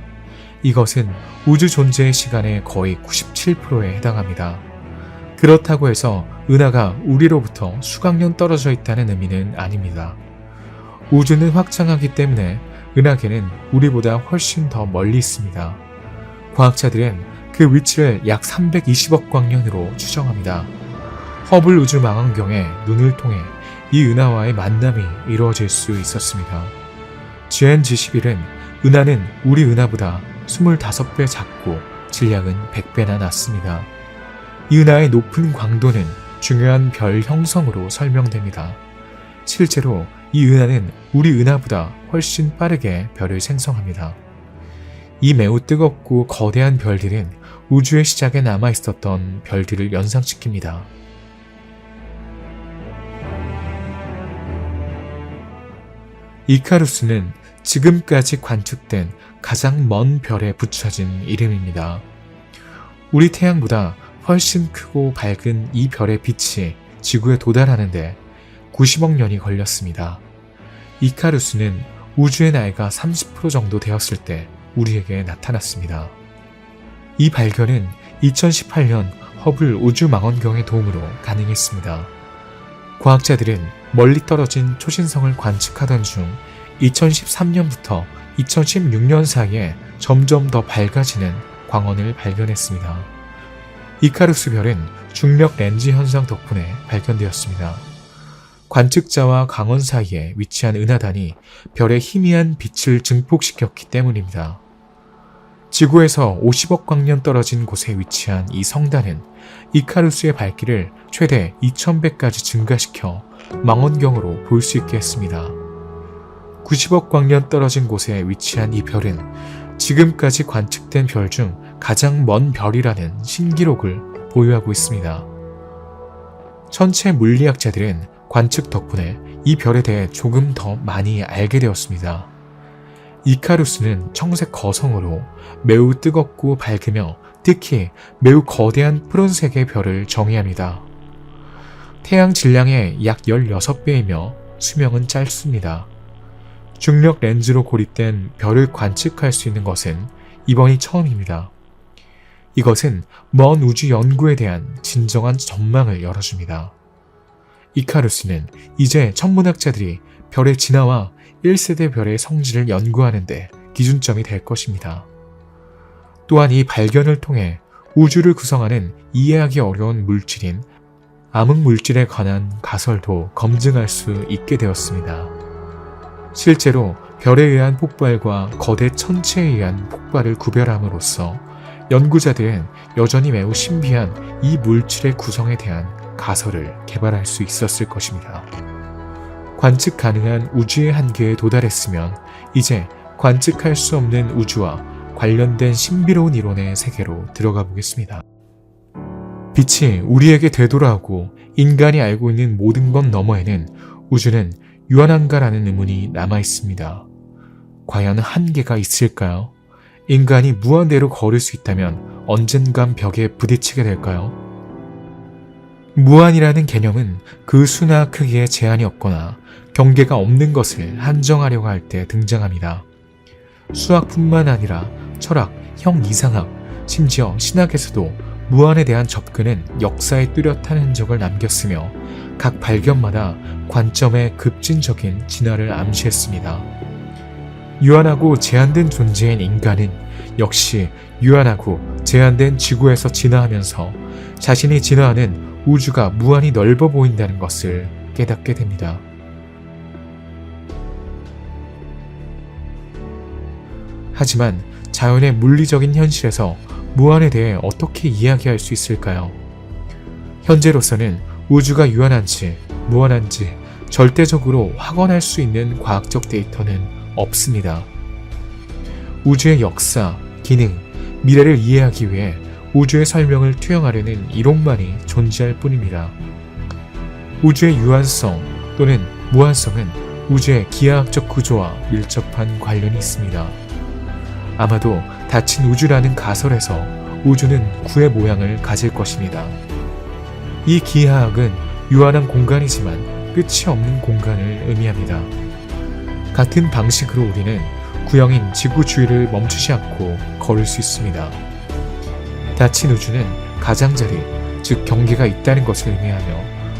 이것은 우주 존재의 시간의 거의 97%에 해당합니다. 그렇다고 해서 은하가 우리로부터 수억 년 떨어져 있다는 의미는 아닙니다. 우주는 확장하기 때문에 은하계는 우리보다 훨씬 더 멀리 있습니다. 과학자들은 그 위치를 약 320억 광년으로 추정합니다. 허블 우주 망원경의 눈을 통해 이 은하와의 만남이 이루어질 수 있었습니다. GN-G11은 은하는 우리 은하보다 25배 작고 질량은 100배나 낮습니다. 이 은하의 높은 광도는 중요한 별 형성으로 설명됩니다. 실제로 이 은하는 우리 은하보다 훨씬 빠르게 별을 생성합니다. 이 매우 뜨겁고 거대한 별들은 우주의 시작에 남아있었던 별들을 연상시킵니다. 이카루스는 지금까지 관측된 가장 먼 별에 붙여진 이름입니다. 우리 태양보다 훨씬 크고 밝은 이 별의 빛이 지구에 도달하는데 90억 년이 걸렸습니다. 이카루스는 우주의 나이가 30% 정도 되었을 때 우리에게 나타났습니다. 이 발견은 2018년 허블 우주망원경의 도움으로 가능했습니다. 과학자들은 멀리 떨어진 초신성을 관측하던 중 2013년부터 2016년 사이에 점점 더 밝아지는 광원을 발견했습니다. 이카루스 별은 중력 렌즈 현상 덕분에 발견되었습니다. 관측자와 광원 사이에 위치한 은하단이 별의 희미한 빛을 증폭시켰기 때문입니다. 지구에서 50억 광년 떨어진 곳에 위치한 이 성단은 이카루스의 밝기를 최대 2100까지 증가시켜 망원경으로 볼 수 있게 했습니다. 90억 광년 떨어진 곳에 위치한 이 별은 지금까지 관측된 별 중 가장 먼 별이라는 신기록을 보유하고 있습니다. 천체 물리학자들은 관측 덕분에 이 별에 대해 조금 더 많이 알게 되었습니다. 이카루스는 청색 거성으로 매우 뜨겁고 밝으며 특히 매우 거대한 푸른색의 별을 정의합니다. 태양 질량의 약 16배이며 수명은 짧습니다. 중력 렌즈로 고립된 별을 관측할 수 있는 것은 이번이 처음입니다. 이것은 먼 우주 연구에 대한 진정한 전망을 열어줍니다. 이카루스는 이제 천문학자들이 별의 진화와 1세대 별의 성질을 연구하는 데 기준점이 될 것입니다. 또한 이 발견을 통해 우주를 구성하는 이해하기 어려운 물질인 암흑물질에 관한 가설도 검증할 수 있게 되었습니다. 실제로 별에 의한 폭발과 거대 천체에 의한 폭발을 구별함으로써 연구자들은 여전히 매우 신비한 이 물질의 구성에 대한 가설을 개발할 수 있었을 것입니다. 관측 가능한 우주의 한계에 도달했으면 이제 관측할 수 없는 우주와 관련된 신비로운 이론의 세계로 들어가 보겠습니다. 빛이 우리에게 되돌아오고 인간이 알고 있는 모든 것 너머에는 우주는 유한한가라는 의문이 남아 있습니다. 과연 한계가 있을까요? 인간이 무한대로 걸을 수 있다면 언젠간 벽에 부딪히게 될까요? 무한이라는 개념은 그 수나 크기에 제한이 없거나 경계가 없는 것을 한정하려고 할 때 등장합니다. 수학뿐만 아니라 철학, 형이상학, 심지어 신학에서도 무한에 대한 접근은 역사에 뚜렷한 흔적을 남겼으며 각 발견마다 관점의 급진적인 진화를 암시했습니다. 유한하고 제한된 존재인 인간은 역시 유한하고 제한된 지구에서 진화하면서 자신이 진화하는 우주가 무한히 넓어 보인다는 것을 깨닫게 됩니다. 하지만 자연의 물리적인 현실에서 무한에 대해 어떻게 이야기할 수 있을까요? 현재로서는 우주가 유한한지 무한한지 절대적으로 확언할 수 있는 과학적 데이터는 없습니다. 우주의 역사, 기능, 미래를 이해하기 위해 우주의 설명을 투영하려는 이론만이 존재할 뿐입니다. 우주의 유한성 또는 무한성은 우주의 기하학적 구조와 밀접한 관련이 있습니다. 아마도 닫힌 우주라는 가설에서 우주는 구의 모양을 가질 것입니다. 이 기하학은 유한한 공간이지만 끝이 없는 공간을 의미합니다. 같은 방식으로 우리는 구형인 지구 주위를 멈추지 않고 걸을 수 있습니다. 닫힌 우주는 가장자리, 즉 경계가 있다는 것을 의미하며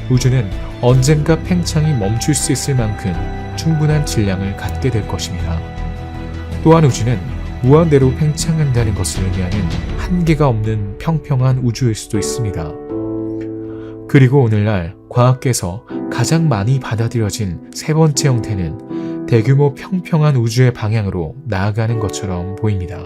우주는 언젠가 팽창이 멈출 수 있을 만큼 충분한 질량을 갖게 될 것입니다. 또한 우주는 무한대로 팽창한다는 것을 의미하는 한계가 없는 평평한 우주일 수도 있습니다. 그리고 오늘날 과학계에서 가장 많이 받아들여진 세 번째 형태는 대규모 평평한 우주의 방향으로 나아가는 것처럼 보입니다.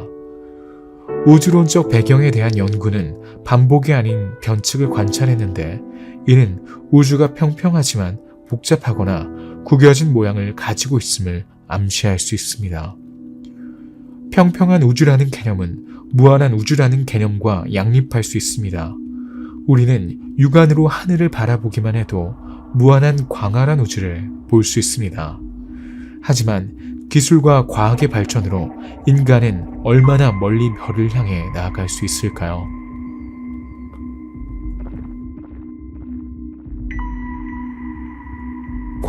우주론적 배경에 대한 연구는 반복이 아닌 변칙을 관찰했는데 이는 우주가 평평하지만 복잡하거나 구겨진 모양을 가지고 있음을 암시할 수 있습니다. 평평한 우주라는 개념은 무한한 우주라는 개념과 양립할 수 있습니다. 우리는 육안으로 하늘을 바라보기만 해도 무한한 광활한 우주를 볼 수 있습니다. 하지만 기술과 과학의 발전으로 인간은 얼마나 멀리 별을 향해 나아갈 수 있을까요?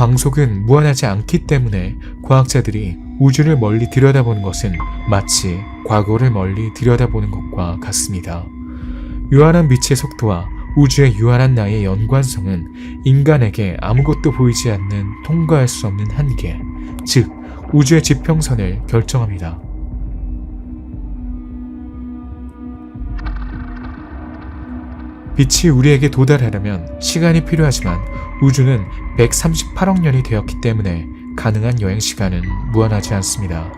광속은 무한하지 않기 때문에 과학자들이 우주를 멀리 들여다보는 것은 마치 과거를 멀리 들여다보는 것과 같습니다. 유한한 빛의 속도와 우주의 유한한 나이의 연관성은 인간에게 아무것도 보이지 않는 통과할 수 없는 한계, 즉 우주의 지평선을 결정합니다. 빛이 우리에게 도달하려면 시간이 필요하지만 우주는 138억 년이 되었기 때문에 가능한 여행 시간은 무한하지 않습니다.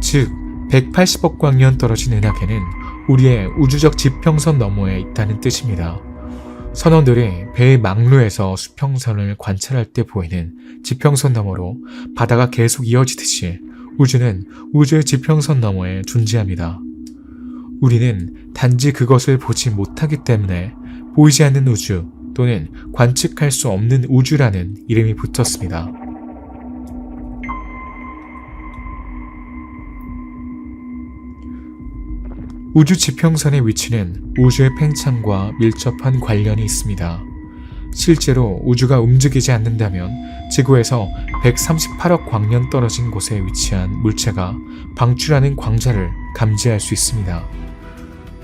즉 180억 광년 떨어진 은하계는 우리의 우주적 지평선 너머에 있다는 뜻입니다. 선원들이 배의 막루에서 수평선을 관찰할 때 보이는 지평선 너머로 바다가 계속 이어지듯이 우주는 우주의 지평선 너머에 존재합니다. 우리는 단지 그것을 보지 못하기 때문에 보이지 않는 우주 또는 관측할 수 없는 우주라는 이름이 붙었습니다. 우주 지평선의 위치는 우주의 팽창과 밀접한 관련이 있습니다. 실제로 우주가 움직이지 않는다면 지구에서 138억 광년 떨어진 곳에 위치한 물체가 방출하는 광자를 감지할 수 있습니다.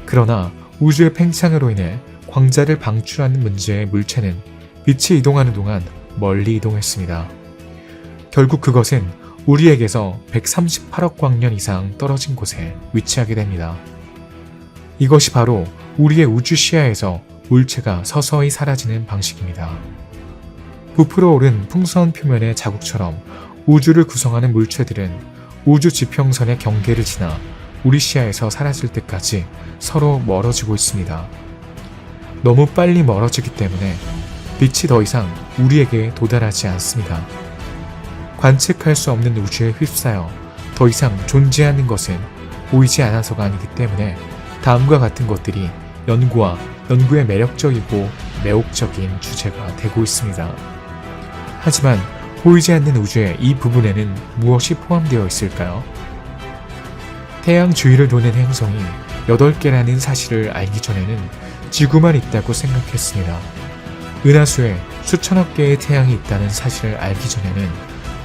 그러나 우주의 팽창으로 인해 광자를 방출하는 문제의 물체는 빛이 이동하는 동안 멀리 이동했습니다. 결국 그것은 우리에게서 138억 광년 이상 떨어진 곳에 위치하게 됩니다. 이것이 바로 우리의 우주 시야에서 물체가 서서히 사라지는 방식입니다. 부풀어 오른 풍선 표면의 자국처럼 우주를 구성하는 물체들은 우주 지평선의 경계를 지나 우리 시야에서 사라질 때까지 서로 멀어지고 있습니다. 너무 빨리 멀어지기 때문에 빛이 더 이상 우리에게 도달하지 않습니다. 관측할 수 없는 우주에 휩싸여 더 이상 존재하는 것은 보이지 않아서가 아니기 때문에 다음과 같은 것들이 연구의 매력적이고 매혹적인 주제가 되고 있습니다. 하지만 보이지 않는 우주의 이 부분에는 무엇이 포함되어 있을까요? 태양 주위를 도는 행성이 8개라는 사실을 알기 전에는 지구만 있다고 생각했습니다. 은하수에 수천억 개의 태양이 있다는 사실을 알기 전에는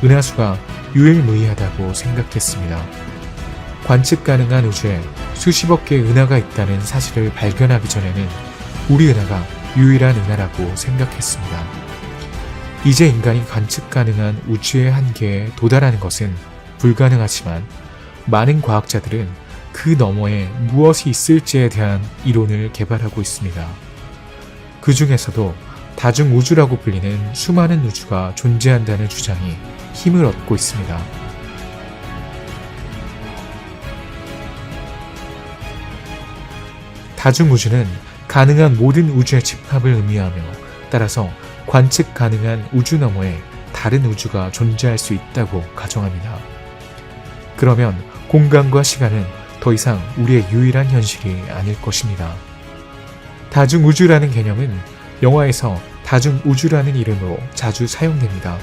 은하수가 유일무이하다고 생각했습니다. 관측 가능한 우주에 수십억 개의 은하가 있다는 사실을 발견하기 전에는 우리 은하가 유일한 은하라고 생각했습니다. 이제 인간이 관측 가능한 우주의 한계에 도달하는 것은 불가능하지만 많은 과학자들은 그 너머에 무엇이 있을지에 대한 이론을 개발하고 있습니다. 그 중에서도 다중우주라고 불리는 수많은 우주가 존재한다는 주장이 힘을 얻고 있습니다. 다중우주는 가능한 모든 우주의 집합을 의미하며 따라서 관측 가능한 우주 너머에 다른 우주가 존재할 수 있다고 가정합니다. 그러면 공간과 시간은 더 이상 우리의 유일한 현실이 아닐 것입니다. 다중우주라는 개념은 영화에서 다중우주라는 이름으로 자주 사용됩니다.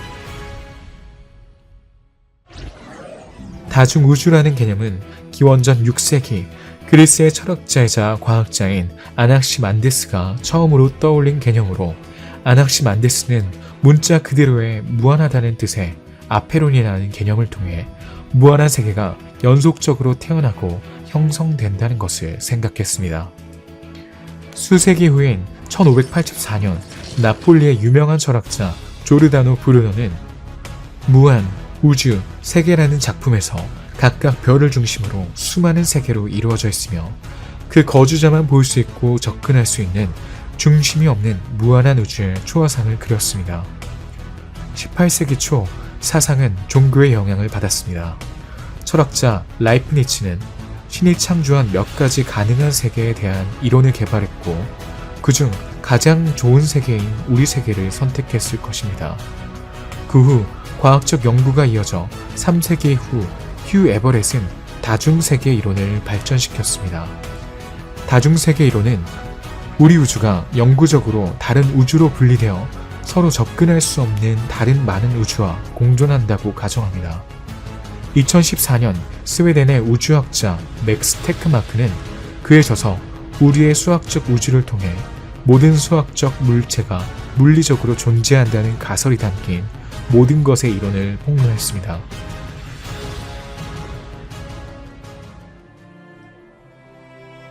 다중우주라는 개념은 기원전 6세기 그리스의 철학자이자 과학자인 아낙시만데스가 처음으로 떠올린 개념으로 아낙시만데스는 문자 그대로의 무한하다는 뜻의 아페론이라는 개념을 통해 무한한 세계가 연속적으로 태어나고 형성된다는 것을 생각했습니다. 수세기 후인 1584년 나폴리의 유명한 철학자 조르다노 브루노는 무한, 우주, 세계라는 작품에서 각각 별을 중심으로 수많은 세계로 이루어져 있으며 그 거주자만 볼 수 있고 접근할 수 있는 중심이 없는 무한한 우주의 초화상을 그렸습니다. 18세기 초 사상은 종교의 영향을 받았습니다. 철학자 라이프니츠는 신이 창조한 몇 가지 가능한 세계에 대한 이론을 개발했고 그중 가장 좋은 세계인 우리 세계를 선택했을 것입니다. 그 후 과학적 연구가 이어져 3세기 후 휴 에버렛은 다중세계 이론을 발전시켰습니다. 다중세계 이론은 우리 우주가 영구적으로 다른 우주로 분리되어 서로 접근할 수 없는 다른 많은 우주와 공존한다고 가정합니다. 2014년 스웨덴의 우주학자 맥스 테크마크는 그에 져서 우리의 수학적 우주를 통해 모든 수학적 물체가 물리적으로 존재한다는 가설이 담긴 모든 것의 이론을 폭로했습니다.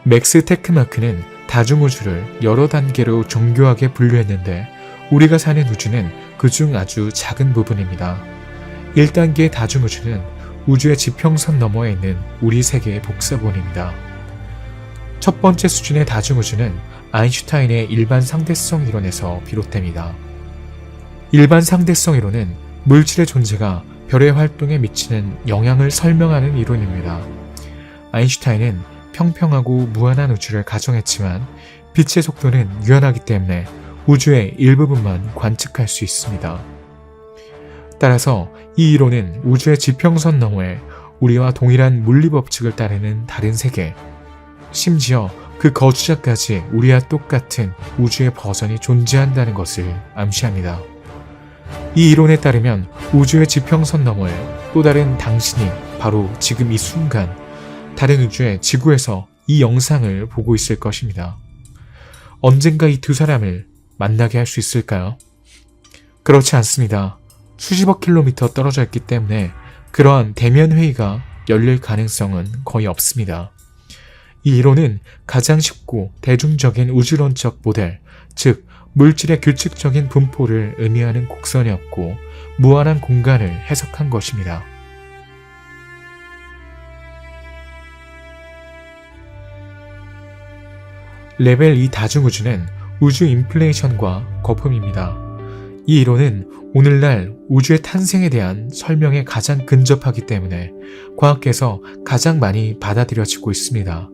맥스 테크마크는 다중우주를 여러 단계로 정교하게 분류했는데 우리가 사는 우주는 그중 아주 작은 부분입니다. 1단계의 다중우주는 우주의 지평선 너머에 있는 우리 세계의 복사본입니다. 첫 번째 수준의 다중우주는 아인슈타인의 일반 상대성 이론에서 비롯됩니다. 일반 상대성 이론은 물질의 존재가 별의 활동에 미치는 영향을 설명하는 이론입니다. 아인슈타인은 평평하고 무한한 우주를 가정했지만 빛의 속도는 유한하기 때문에 우주의 일부분만 관측할 수 있습니다. 따라서 이 이론은 우주의 지평선 너머에 우리와 동일한 물리법칙을 따르는 다른 세계, 심지어 그 거주자까지 우리와 똑같은 우주의 버전이 존재한다는 것을 암시합니다. 이 이론에 따르면 우주의 지평선 너머에 또 다른 당신이 바로 지금 이 순간 다른 우주의 지구에서 이 영상을 보고 있을 것입니다. 언젠가 이 두 사람을 만나게 할 수 있을까요? 그렇지 않습니다. 수십억 킬로미터 떨어져 있기 때문에 그러한 대면 회의가 열릴 가능성은 거의 없습니다. 이 이론은 가장 쉽고 대중적인 우주론적 모델, 즉 물질의 규칙적인 분포를 의미하는 곡선이었고 무한한 공간을 해석한 것입니다. 레벨 2 다중우주는 우주 인플레이션과 거품입니다. 이 이론은 오늘날 우주의 탄생에 대한 설명에 가장 근접하기 때문에 과학계에서 가장 많이 받아들여지고 있습니다.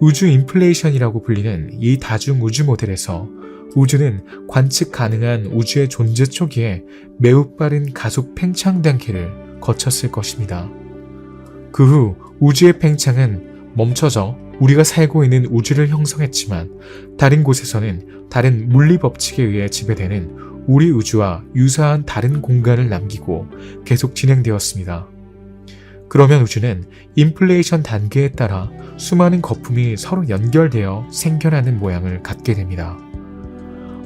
우주 인플레이션이라고 불리는 이 다중우주 모델에서 우주는 관측 가능한 우주의 존재 초기에 매우 빠른 가속 팽창 단계를 거쳤을 것입니다. 그 후 우주의 팽창은 멈춰져 우리가 살고 있는 우주를 형성했지만 다른 곳에서는 다른 물리법칙에 의해 지배되는 우리 우주와 유사한 다른 공간을 남기고 계속 진행되었습니다. 그러면 우주는 인플레이션 단계에 따라 수많은 거품이 서로 연결되어 생겨나는 모양을 갖게 됩니다.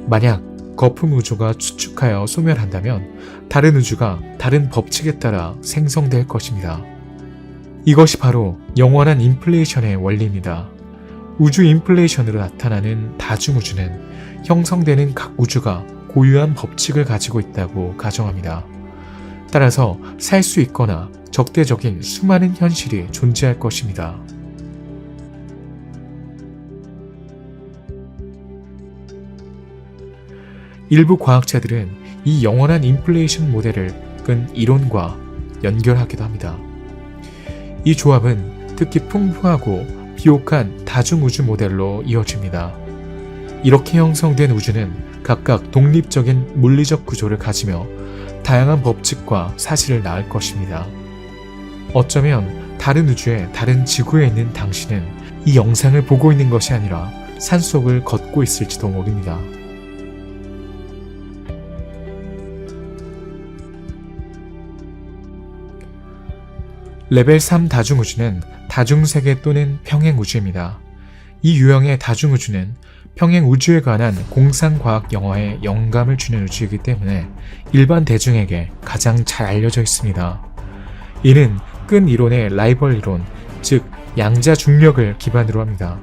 만약 거품 우주가 추축하여 소멸한다면 다른 우주가 다른 법칙에 따라 생성될 것입니다. 이것이 바로 영원한 인플레이션의 원리입니다. 우주 인플레이션으로 나타나는 다중우주는 형성되는 각 우주가 고유한 법칙을 가지고 있다고 가정합니다. 따라서 살 수 있거나 적대적인 수많은 현실이 존재할 것입니다. 일부 과학자들은 이 영원한 인플레이션 모델을 끈 이론과 연결하기도 합니다. 이 조합은 특히 풍부하고 비옥한 다중우주 모델로 이어집니다. 이렇게 형성된 우주는 각각 독립적인 물리적 구조를 가지며 다양한 법칙과 사실을 낳을 것입니다. 어쩌면 다른 우주의 다른 지구에 있는 당신은 이 영상을 보고 있는 것이 아니라 산속을 걷고 있을지도 모릅니다. 레벨 3 다중우주는 다중세계 또는 평행우주입니다. 이 유형의 다중우주는 평행우주에 관한 공상과학 영화에 영감을 주는 우주이기 때문에 일반 대중에게 가장 잘 알려져 있습니다. 이는 끈 이론의 라이벌 이론, 즉 양자 중력을 기반으로 합니다.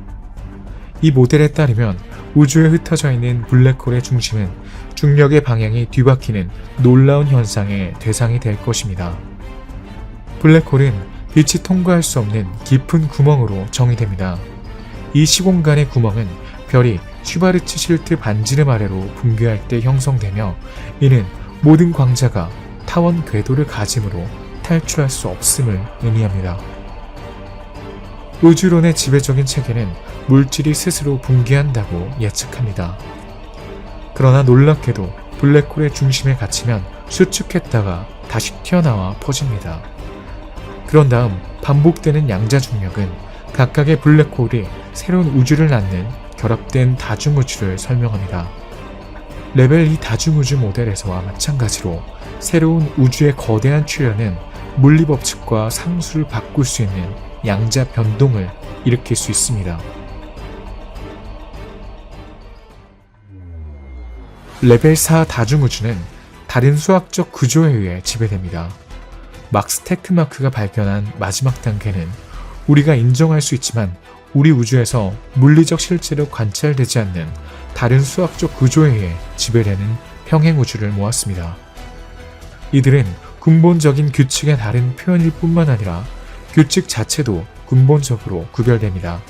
이 모델에 따르면 우주에 흩어져 있는 블랙홀의 중심은 중력의 방향이 뒤바뀌는 놀라운 현상의 대상이 될 것입니다. 블랙홀은 빛이 통과할 수 없는 깊은 구멍으로 정의됩니다. 이 시공간의 구멍은 별이 슈바르츠 실트 반지름 아래로 붕괴할 때 형성되며 이는 모든 광자가 타원 궤도를 가짐으로 탈출할 수 없음을 의미합니다. 우주론의 지배적인 체계는 물질이 스스로 붕괴한다고 예측합니다. 그러나 놀랍게도 블랙홀의 중심에 갇히면 수축했다가 다시 튀어나와 퍼집니다. 그런 다음 반복되는 양자 중력은 각각의 블랙홀이 새로운 우주를 낳는 결합된 다중우주를 설명합니다. 레벨 2 다중우주 모델에서와 마찬가지로 새로운 우주의 거대한 출현은 물리법칙과 상수를 바꿀 수 있는 양자 변동을 일으킬 수 있습니다. 레벨 4 다중우주는 다른 수학적 구조에 의해 지배됩니다. 막스 테크마크가 발견한 마지막 단계는 우리가 인정할 수 있지만 우리 우주에서 물리적 실제로 관찰되지 않는 다른 수학적 구조에 의해 지배되는 평행우주를 모았습니다. 이들은 근본적인 규칙의 다른 표현일 뿐만 아니라 규칙 자체도 근본적으로 구별됩니다.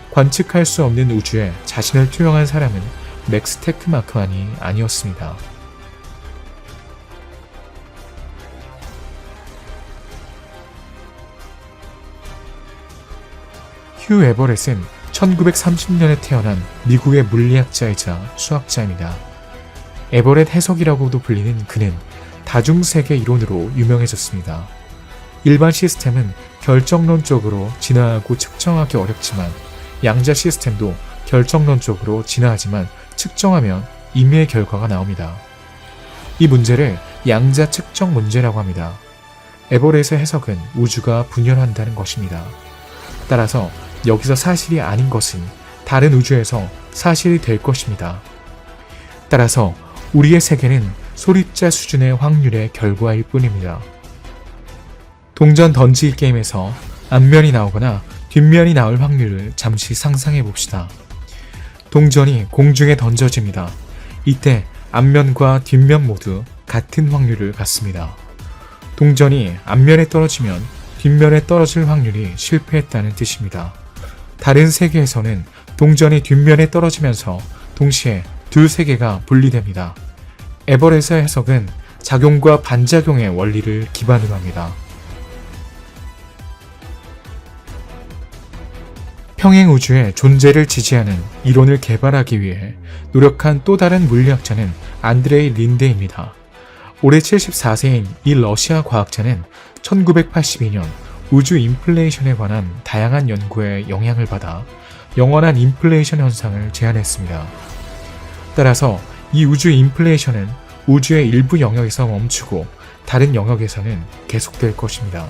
관측할 수 없는 우주에 자신을 투영한 사람은 맥스 테크마크만이 아니었습니다. 휴 에버렛은 1930년에 태어난 미국의 물리학자이자 수학자입니다. 에버렛 해석이라고도 불리는 그는 다중세계 이론으로 유명해졌습니다. 일반 시스템은 결정론적으로 진화하고 측정하기 어렵지만 양자 시스템도 결정론적으로 진화하지만 측정하면 임의의 결과가 나옵니다. 이 문제를 양자 측정 문제라고 합니다. 에버렛의 해석은 우주가 분열한다는 것입니다. 따라서 여기서 사실이 아닌 것은 다른 우주에서 사실이 될 것입니다. 따라서 우리의 세계는 소립자 수준의 확률의 결과일 뿐입니다. 동전 던지기 게임에서 앞면이 나오거나 뒷면이 나올 확률을 잠시 상상해 봅시다. 동전이 공중에 던져집니다. 이때 앞면과 뒷면 모두 같은 확률을 갖습니다. 동전이 앞면에 떨어지면 뒷면에 떨어질 확률이 실패했다는 뜻입니다. 다른 세계에서는 동전이 뒷면에 떨어지면서 동시에 두 세계가 분리됩니다. 에버렛의 해석은 작용과 반작용의 원리를 기반으로 합니다. 평행우주의 존재를 지지하는 이론을 개발하기 위해 노력한 또 다른 물리학자는 안드레이 린데입니다. 올해 74세인 이 러시아 과학자는 1982년 우주 인플레이션에 관한 다양한 연구에 영향을 받아 영원한 인플레이션 현상을 제안했습니다. 따라서 이 우주 인플레이션은 우주의 일부 영역에서 멈추고 다른 영역에서는 계속될 것입니다.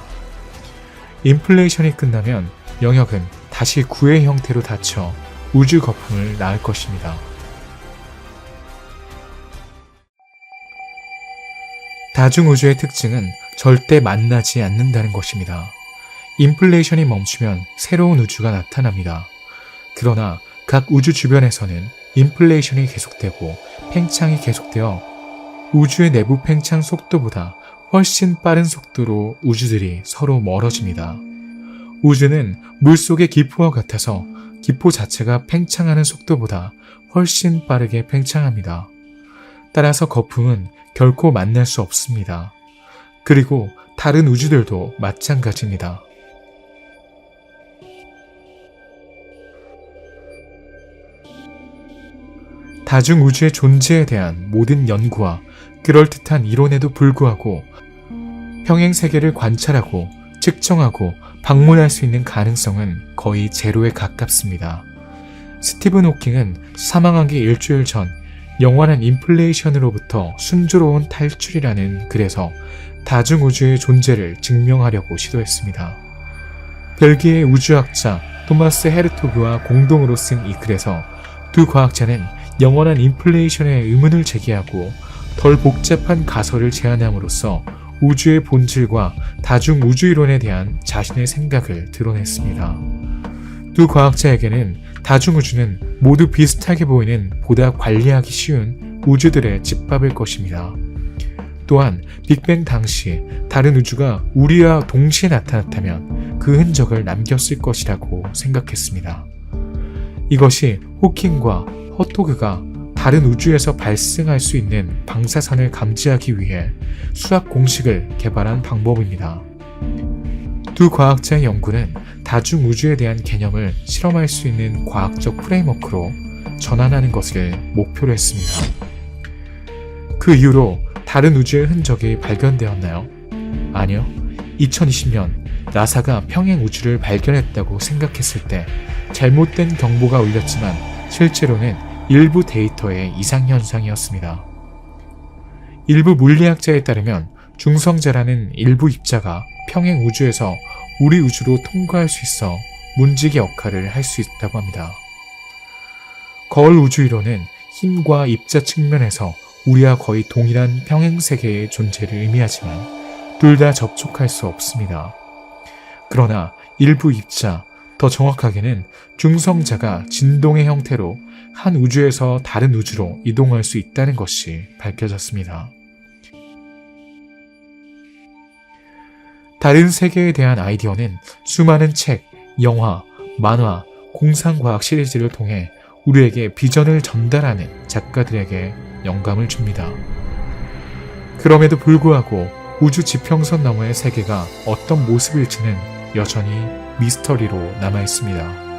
인플레이션이 끝나면 영역은 다시 구의 형태로 닫혀 우주 거품을 낳을 것입니다. 다중우주의 특징은 절대 만나지 않는다는 것입니다. 인플레이션이 멈추면 새로운 우주가 나타납니다. 그러나 각 우주 주변에서는 인플레이션이 계속되고 팽창이 계속되어 우주의 내부 팽창 속도보다 훨씬 빠른 속도로 우주들이 서로 멀어집니다. 우주는 물속의 기포와 같아서 기포 자체가 팽창하는 속도보다 훨씬 빠르게 팽창합니다. 따라서 거품은 결코 만날 수 없습니다. 그리고 다른 우주들도 마찬가지입니다. 다중우주의 존재에 대한 모든 연구와 그럴듯한 이론에도 불구하고 평행세계를 관찰하고 측정하고 방문할 수 있는 가능성은 거의 제로에 가깝습니다. 스티븐 호킹은 사망하기 일주일 전 영원한 인플레이션으로부터 순조로운 탈출이라는 글에서 다중우주의 존재를 증명하려고 시도했습니다. 벨기에 우주학자 토마스 헤르토그와 공동으로 쓴 이 글에서 두 과학자는 영원한 인플레이션의 의문을 제기하고 덜 복잡한 가설을 제안함으로써 우주의 본질과 다중우주이론에 대한 자신의 생각을 드러냈습니다. 두 과학자에게는 다중우주는 모두 비슷하게 보이는 보다 관리하기 쉬운 우주들의 집합일 것입니다. 또한 빅뱅 당시 다른 우주가 우리와 동시에 나타났다면 그 흔적을 남겼을 것이라고 생각했습니다. 이것이 호킹과 허토그가 다른 우주에서 발생할 수 있는 방사선을 감지하기 위해 수학 공식을 개발한 방법입니다. 두 과학자의 연구는 다중우주에 대한 개념을 실험할 수 있는 과학적 프레임워크로 전환하는 것을 목표로 했습니다. 그 이후로 다른 우주의 흔적이 발견되었나요? 아니요. 2020년 나사가 평행우주를 발견했다고 생각했을 때 잘못된 경보가 울렸지만 실제로는 일부 데이터의 이상현상이었습니다. 일부 물리학자에 따르면 중성자라는 일부 입자가 평행우주에서 우리 우주로 통과할 수 있어 문지기 역할을 할 수 있다고 합니다. 거울 우주이론은 힘과 입자 측면에서 우리와 거의 동일한 평행세계의 존재를 의미하지만 둘 다 접촉할 수 없습니다. 그러나 일부 입자, 더 정확하게는 중성자가 진동의 형태로 한 우주에서 다른 우주로 이동할 수 있다는 것이 밝혀졌습니다. 다른 세계에 대한 아이디어는 수많은 책, 영화, 만화, 공상과학 시리즈를 통해 우리에게 비전을 전달하는 작가들에게 영감을 줍니다. 그럼에도 불구하고 우주 지평선 너머의 세계가 어떤 모습일지는 여전히 미스터리로 남아 있습니다.